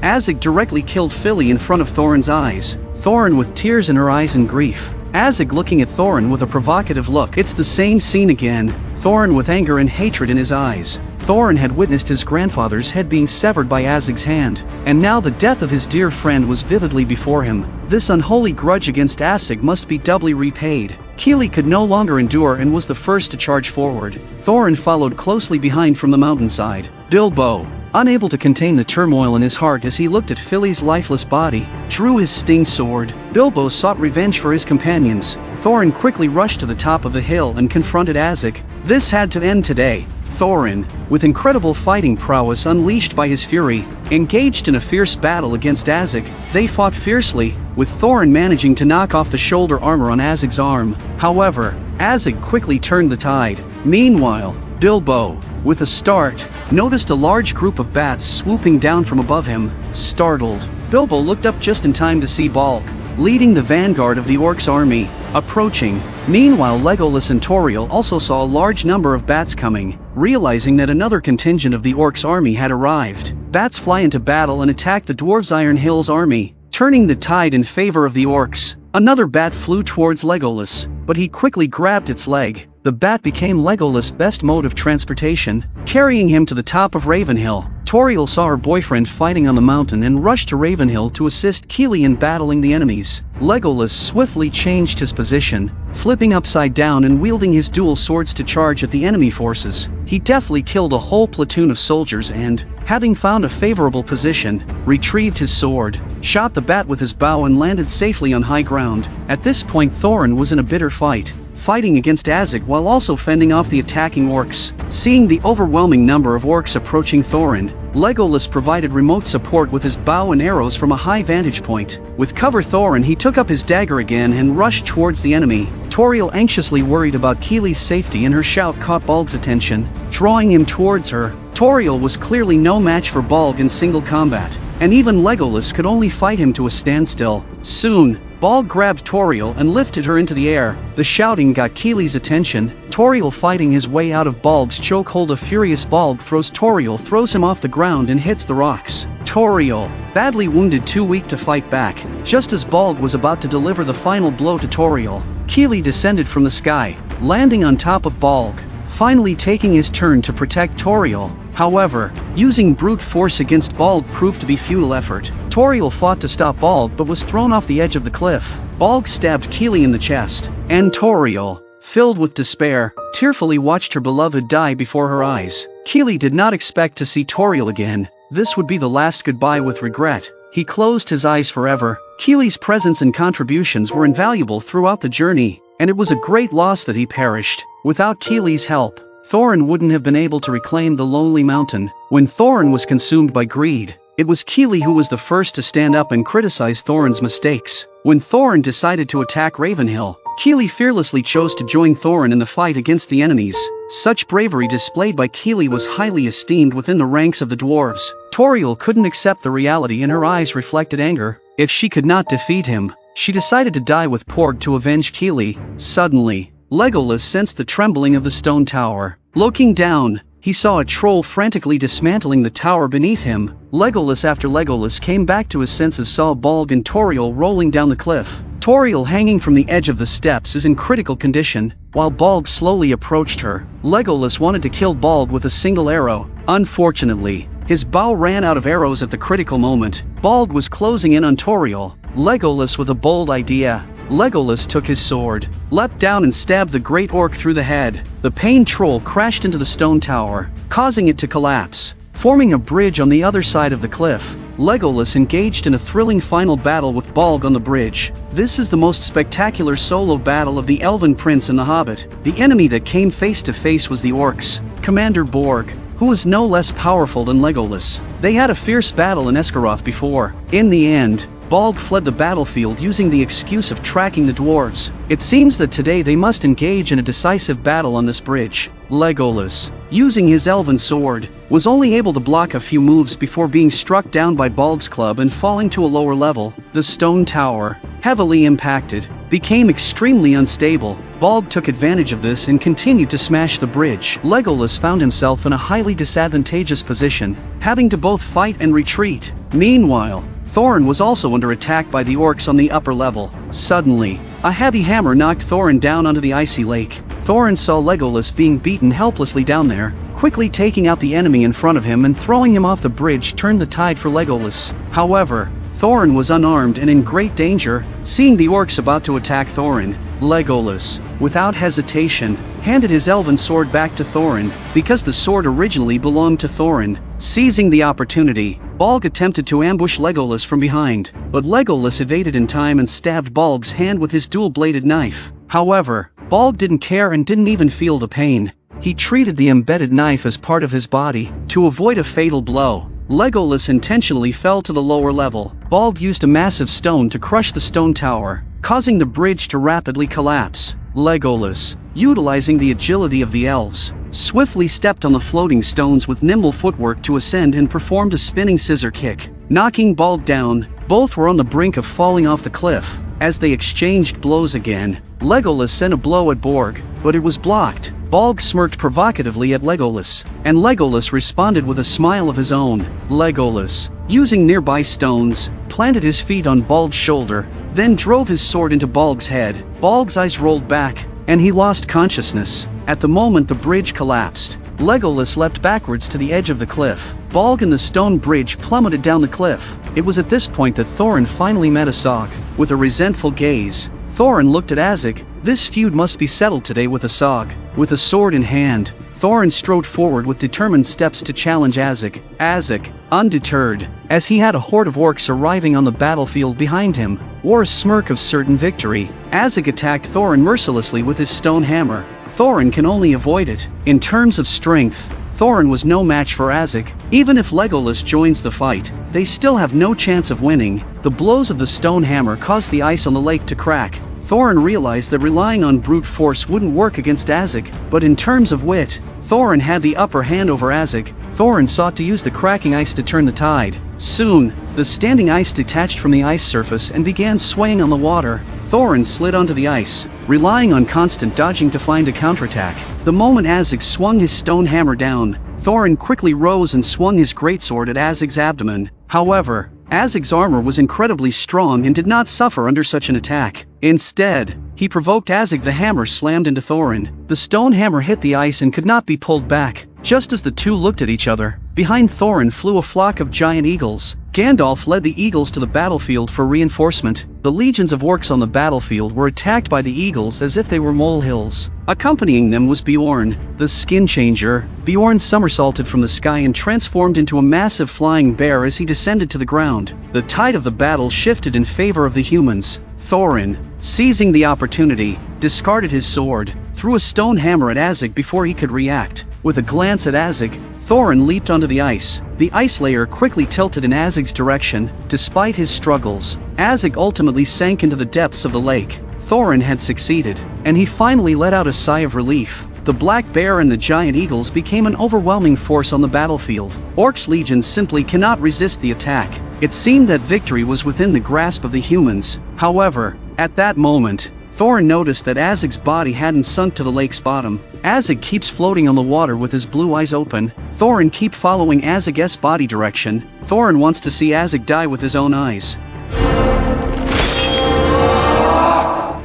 B: Azog directly killed Fili in front of Thorin's eyes, Thorin with tears in her eyes and grief. Azog looking at Thorin with a provocative look. It's the same scene again, Thorin with anger and hatred in his eyes. Thorin had witnessed his grandfather's head being severed by Azog's hand, and now the death of his dear friend was vividly before him. This unholy grudge against Azog must be doubly repaid. Keely could no longer endure and was the first to charge forward. Thorin followed closely behind from the mountainside. Bilbo, unable to contain the turmoil in his heart as he looked at Fili's lifeless body, drew his sting sword. Bilbo sought revenge for his companions. Thorin quickly rushed to the top of the hill and confronted Azog. This had to end today. Thorin, with incredible fighting prowess unleashed by his fury, engaged in a fierce battle against Azog. They fought fiercely, with Thorin managing to knock off the shoulder armor on Azog's arm. However, Azog quickly turned the tide. Meanwhile, Bilbo, with a start, noticed a large group of bats swooping down from above him. Startled, Bilbo looked up just in time to see Balg, leading the vanguard of the orcs' army, approaching. Meanwhile, Legolas and Tauriel also saw a large number of bats coming. Realizing that another contingent of the orcs' army had arrived, bats fly into battle and attack the dwarves' Iron Hills army, turning the tide in favor of the orcs. Another bat flew towards Legolas, but he quickly grabbed its leg. The bat became Legolas' best mode of transportation, carrying him to the top of Ravenhill. Tauriel saw her boyfriend fighting on the mountain and rushed to Ravenhill to assist Keely in battling the enemies. Legolas swiftly changed his position, flipping upside down and wielding his dual swords to charge at the enemy forces. He deftly killed a whole platoon of soldiers and, having found a favorable position, retrieved his sword, shot the bat with his bow and landed safely on high ground. At this point Thorin was in a bitter fight, fighting against Azog while also fending off the attacking orcs. Seeing the overwhelming number of orcs approaching Thorin, Legolas provided remote support with his bow and arrows from a high vantage point. With cover Thorin he took up his dagger again and rushed towards the enemy. Tauriel anxiously worried about Keely's safety and her shout caught Balg's attention, drawing him towards her. Tauriel was clearly no match for Balg in single combat, and even Legolas could only fight him to a standstill. Soon, Balg grabbed Tauriel and lifted her into the air. The shouting got Keely's attention. Tauriel fighting his way out of Balg's chokehold. A furious Balg throws Tauriel, throws him off the ground and hits the rocks. Tauriel, badly wounded, too weak to fight back. Just as Balg was about to deliver the final blow to Tauriel, Keely descended from the sky, landing on top of Balg, finally taking his turn to protect Tauriel. However, using brute force against Balg proved to be futile effort. Toriel fought to stop Balg but was thrown off the edge of the cliff. Balg stabbed Keely in the chest, and Toriel, filled with despair, tearfully watched her beloved die before her eyes. Keely did not expect to see Toriel again. This would be the last goodbye with regret. He closed his eyes forever. Keely's presence and contributions were invaluable throughout the journey, and it was a great loss that he perished. Without Keely's help, Thorin wouldn't have been able to reclaim the Lonely Mountain. When Thorin was consumed by greed, it was Keely who was the first to stand up and criticize Thorin's mistakes. When Thorin decided to attack Ravenhill, Keely fearlessly chose to join Thorin in the fight against the enemies. Such bravery displayed by Keely was highly esteemed within the ranks of the dwarves. Toriel couldn't accept the reality and her eyes reflected anger. If she could not defeat him, she decided to die with Porg to avenge Keely. Suddenly, Legolas sensed the trembling of the stone tower. Looking down, he saw a troll frantically dismantling the tower beneath him. Legolas after Legolas came back to his senses saw Balg and Toriel rolling down the cliff. Toriel hanging from the edge of the steps is in critical condition, while Balg slowly approached her. Legolas wanted to kill Balg with a single arrow. Unfortunately, his bow ran out of arrows at the critical moment. Balg was closing in on Toriel. Legolas with a bold idea. Legolas took his sword, leapt down and stabbed the great orc through the head. The pain troll crashed into the stone tower, causing it to collapse, forming a bridge on the other side of the cliff. Legolas engaged in a thrilling final battle with Balg on the bridge. This is the most spectacular solo battle of the Elven Prince and the Hobbit. The enemy that came face to face was the orcs, Commander Borg, who was no less powerful than Legolas. They had a fierce battle in Esgaroth before. In the end, Balg fled the battlefield using the excuse of tracking the dwarves. It seems that today they must engage in a decisive battle on this bridge. Legolas, using his elven sword, was only able to block a few moves before being struck down by Balg's club and falling to a lower level. The stone tower, heavily impacted, became extremely unstable. Balg took advantage of this and continued to smash the bridge. Legolas found himself in a highly disadvantageous position, having to both fight and retreat. Meanwhile, Thorin was also under attack by the orcs on the upper level. Suddenly, a heavy hammer knocked Thorin down onto the icy lake. Thorin saw Legolas being beaten helplessly down there. Quickly taking out the enemy in front of him and throwing him off the bridge turned the tide for Legolas. However, Thorin was unarmed and in great danger. Seeing the orcs about to attack Thorin, Legolas, without hesitation, handed his elven sword back to Thorin, because the sword originally belonged to Thorin. Seizing the opportunity, Balg attempted to ambush Legolas from behind, but Legolas evaded in time and stabbed Balg's hand with his dual-bladed knife. However, Balg didn't care and didn't even feel the pain. He treated the embedded knife as part of his body. To avoid a fatal blow, Legolas intentionally fell to the lower level. Balg used a massive stone to crush the stone tower, causing the bridge to rapidly collapse. Legolas, utilizing the agility of the elves, swiftly stepped on the floating stones with nimble footwork to ascend and performed a spinning scissor kick, knocking Balg down. Both were on the brink of falling off the cliff. As they exchanged blows again, Legolas sent a blow at Borg, but it was blocked. Balg smirked provocatively at Legolas, and Legolas responded with a smile of his own. Legolas, using nearby stones, planted his feet on Balg's shoulder, then drove his sword into Balg's head. Balg's eyes rolled back, and he lost consciousness. At the moment the bridge collapsed, Legolas leapt backwards to the edge of the cliff. Balg and the stone bridge plummeted down the cliff. It was at this point that Thorin finally met Azog. With a resentful gaze, Thorin looked at Azog. This feud must be settled today with Azog. With a sword in hand, Thorin strode forward with determined steps to challenge Azog. Azog, undeterred, as he had a horde of orcs arriving on the battlefield behind him, wore a smirk of certain victory. Azog attacked Thorin mercilessly with his stone hammer. Thorin can only avoid it. In terms of strength, Thorin was no match for Azog. Even if Legolas joins the fight, they still have no chance of winning. The blows of the stone hammer caused the ice on the lake to crack. Thorin realized that relying on brute force wouldn't work against Azog, but in terms of wit, Thorin had the upper hand over Azog. Thorin sought to use the cracking ice to turn the tide. Soon, the standing ice detached from the ice surface and began swaying on the water. Thorin slid onto the ice, relying on constant dodging to find a counterattack. The moment Azog swung his stone hammer down, Thorin quickly rose and swung his greatsword at Azog's abdomen. However, Azog's armor was incredibly strong and did not suffer under such an attack. Instead, he provoked Azog. The hammer slammed into Thorin. The stone hammer hit the ice and could not be pulled back. Just as the two looked at each other, Behind Thorin flew a flock of giant eagles. Gandalf led the eagles to the battlefield for reinforcement. The legions of orcs on the battlefield were attacked by the eagles as if they were molehills. Accompanying them was Bjorn, the skin changer. Bjorn somersaulted from the sky and transformed into a massive flying bear as he descended to the ground. The tide of the battle shifted in favor of the humans. Thorin, seizing the opportunity, discarded his sword, threw a stone hammer at Azog before he could react. With a glance at Azog, Thorin leaped onto the ice. The ice layer quickly tilted in Azog's direction. Despite his struggles, Azog ultimately sank into the depths of the lake. Thorin had succeeded, and he finally let out a sigh of relief. The black bear and the giant eagles became an overwhelming force on the battlefield. Orcs' legions simply cannot resist the attack. It seemed that victory was within the grasp of the humans. However, at that moment, Thorin noticed that Azog's body hadn't sunk to the lake's bottom. Azog keeps floating on the water with his blue eyes open. Thorin keeps following Azog's body direction. Thorin wants to see Azog die with his own eyes.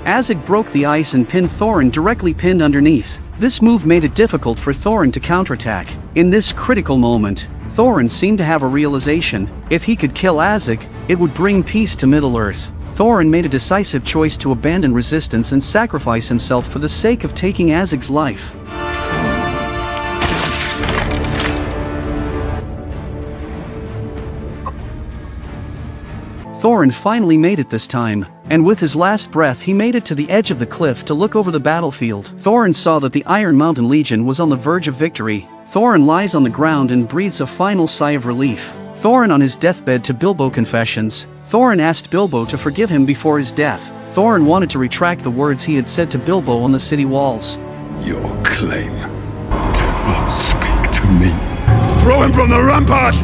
B: Azog broke the ice and pinned Thorin directly pinned underneath. This move made it difficult for Thorin to counterattack. In this critical moment, Thorin seemed to have a realization. If he could kill Azog, it would bring peace to Middle-earth. Thorin made a decisive choice to abandon resistance and sacrifice himself for the sake of taking Azog's life. Thorin finally made it this time, and with his last breath he made it to the edge of the cliff to look over the battlefield. Thorin saw that the Iron Mountain Legion was on the verge of victory. Thorin lies on the ground and breathes a final sigh of relief. Thorin on his deathbed to Bilbo confessions. Thorin asked Bilbo to forgive him before his death. Thorin wanted to retract the words he had said to Bilbo on the city walls.
A: Your claim. Do not speak to me. Throw him from the rampart!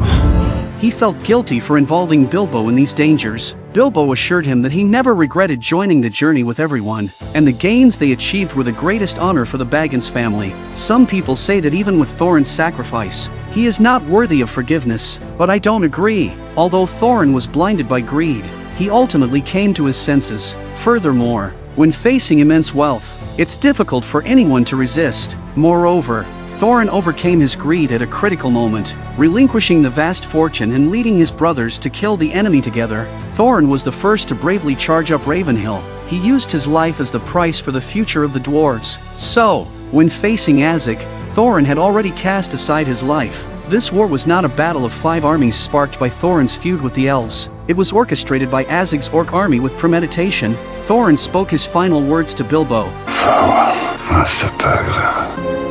B: He felt guilty for involving Bilbo in these dangers. Bilbo assured him that he never regretted joining the journey with everyone, and the gains they achieved were the greatest honor for the Baggins family. Some people say that even with Thorin's sacrifice, he is not worthy of forgiveness, but I don't agree. Although Thorin was blinded by greed, he ultimately came to his senses. Furthermore, when facing immense wealth, it's difficult for anyone to resist. Moreover, Thorin overcame his greed at a critical moment, relinquishing the vast fortune and leading his brothers to kill the enemy together. Thorin was the first to bravely charge up Ravenhill. He used his life as the price for the future of the dwarves. So, when facing Azog, Thorin had already cast aside his life. This war was not a battle of 5 armies sparked by Thorin's feud with the elves. It was orchestrated by Azog's orc army with premeditation. Thorin spoke his final words to Bilbo.
G: Farewell, Master Burglar.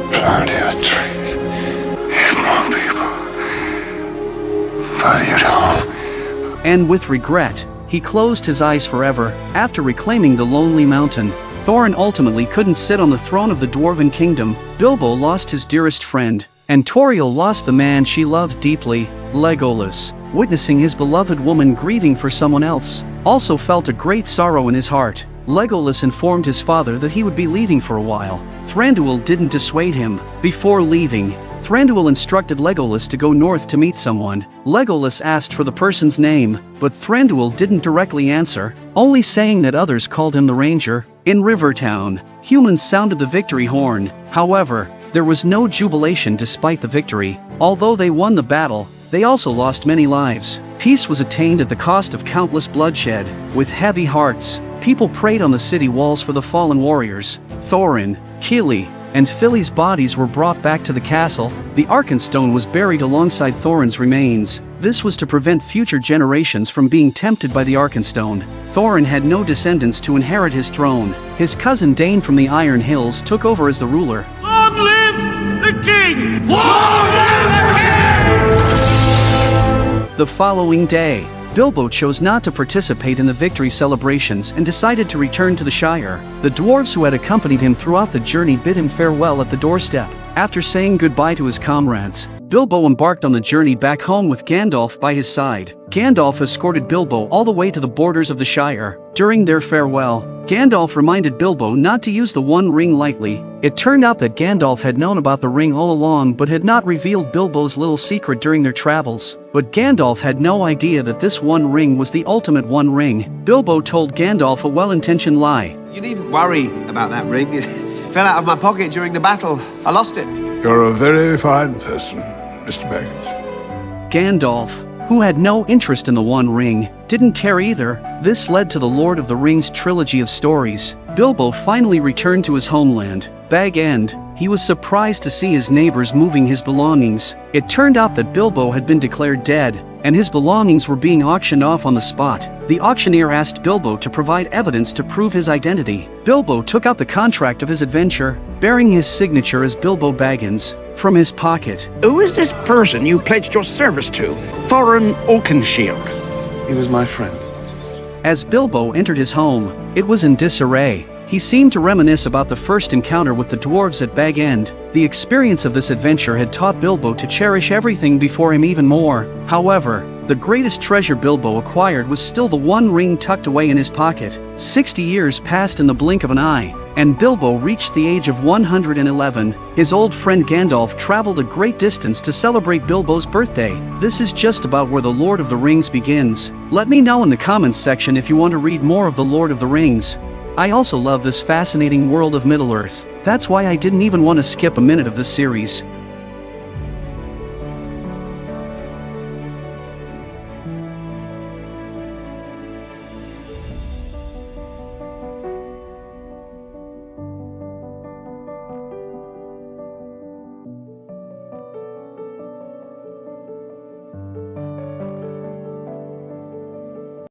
G: Plant your trees. If more people valued home.
B: And with regret, he closed his eyes forever. After reclaiming the Lonely Mountain, Thorin ultimately couldn't sit on the throne of the Dwarven Kingdom. Bilbo lost his dearest friend, and Tauriel lost the man she loved deeply. Legolas, witnessing his beloved woman grieving for someone else, also felt a great sorrow in his heart. Legolas informed his father that he would be leaving for a while. Thranduil didn't dissuade him. Before leaving, Thranduil instructed Legolas to go north to meet someone. Legolas asked for the person's name, but Thranduil didn't directly answer, only saying that others called him the Ranger. In Rivertown, humans sounded the victory horn. However, there was no jubilation despite the victory. Although they won the battle, they also lost many lives. Peace was attained at the cost of countless bloodshed. With heavy hearts, people prayed on the city walls for the fallen warriors. Thorin, Kili, and Fili's bodies were brought back to the castle. The Arkenstone was buried alongside Thorin's remains. This was to prevent future generations from being tempted by the Arkenstone. Thorin had no descendants to inherit his throne. His cousin Dane from the Iron Hills took over as the ruler.
F: Long live the king! Long live the king!
B: The following day, Bilbo chose not to participate in the victory celebrations and decided to return to the Shire. The dwarves who had accompanied him throughout the journey bid him farewell at the doorstep. After saying goodbye to his comrades, Bilbo embarked on the journey back home with Gandalf by his side. Gandalf escorted Bilbo all the way to the borders of the Shire. During their farewell, Gandalf reminded Bilbo not to use the One Ring lightly. It turned out that Gandalf had known about the ring all along but had not revealed Bilbo's little secret during their travels. But Gandalf had no idea that this One Ring was the ultimate One Ring. Bilbo told Gandalf a well-intentioned lie.
J: You needn't worry about that ring. It fell out of my pocket during the battle. I lost it.
G: You're a very fine person, Mr. Baggins.
B: Gandalf, who had no interest in the One Ring, didn't care either. This led to the Lord of the Rings trilogy of stories. Bilbo finally returned to his homeland, Bag End. He was surprised to see his neighbors moving his belongings. It turned out that Bilbo had been declared dead, and his belongings were being auctioned off on the spot. The auctioneer asked Bilbo to provide evidence to prove his identity. Bilbo took out the contract of his adventure, bearing his signature as Bilbo Baggins, from his pocket.
D: Who is this person you pledged your service to? Thorin Oakenshield.
J: He was my friend.
B: As Bilbo entered his home, it was in disarray. He seemed to reminisce about the first encounter with the dwarves at Bag End. The experience of this adventure had taught Bilbo to cherish everything before him even more. However, the greatest treasure Bilbo acquired was still the One Ring tucked away in his pocket. 60 years passed in the blink of an eye, and Bilbo reached the age of 111. His old friend Gandalf traveled a great distance to celebrate Bilbo's birthday. This is just about where the Lord of the Rings begins. Let me know in the comments section if you want to read more of the Lord of the Rings. I also love this fascinating world of Middle-earth. That's why I didn't even want to skip a minute of this series.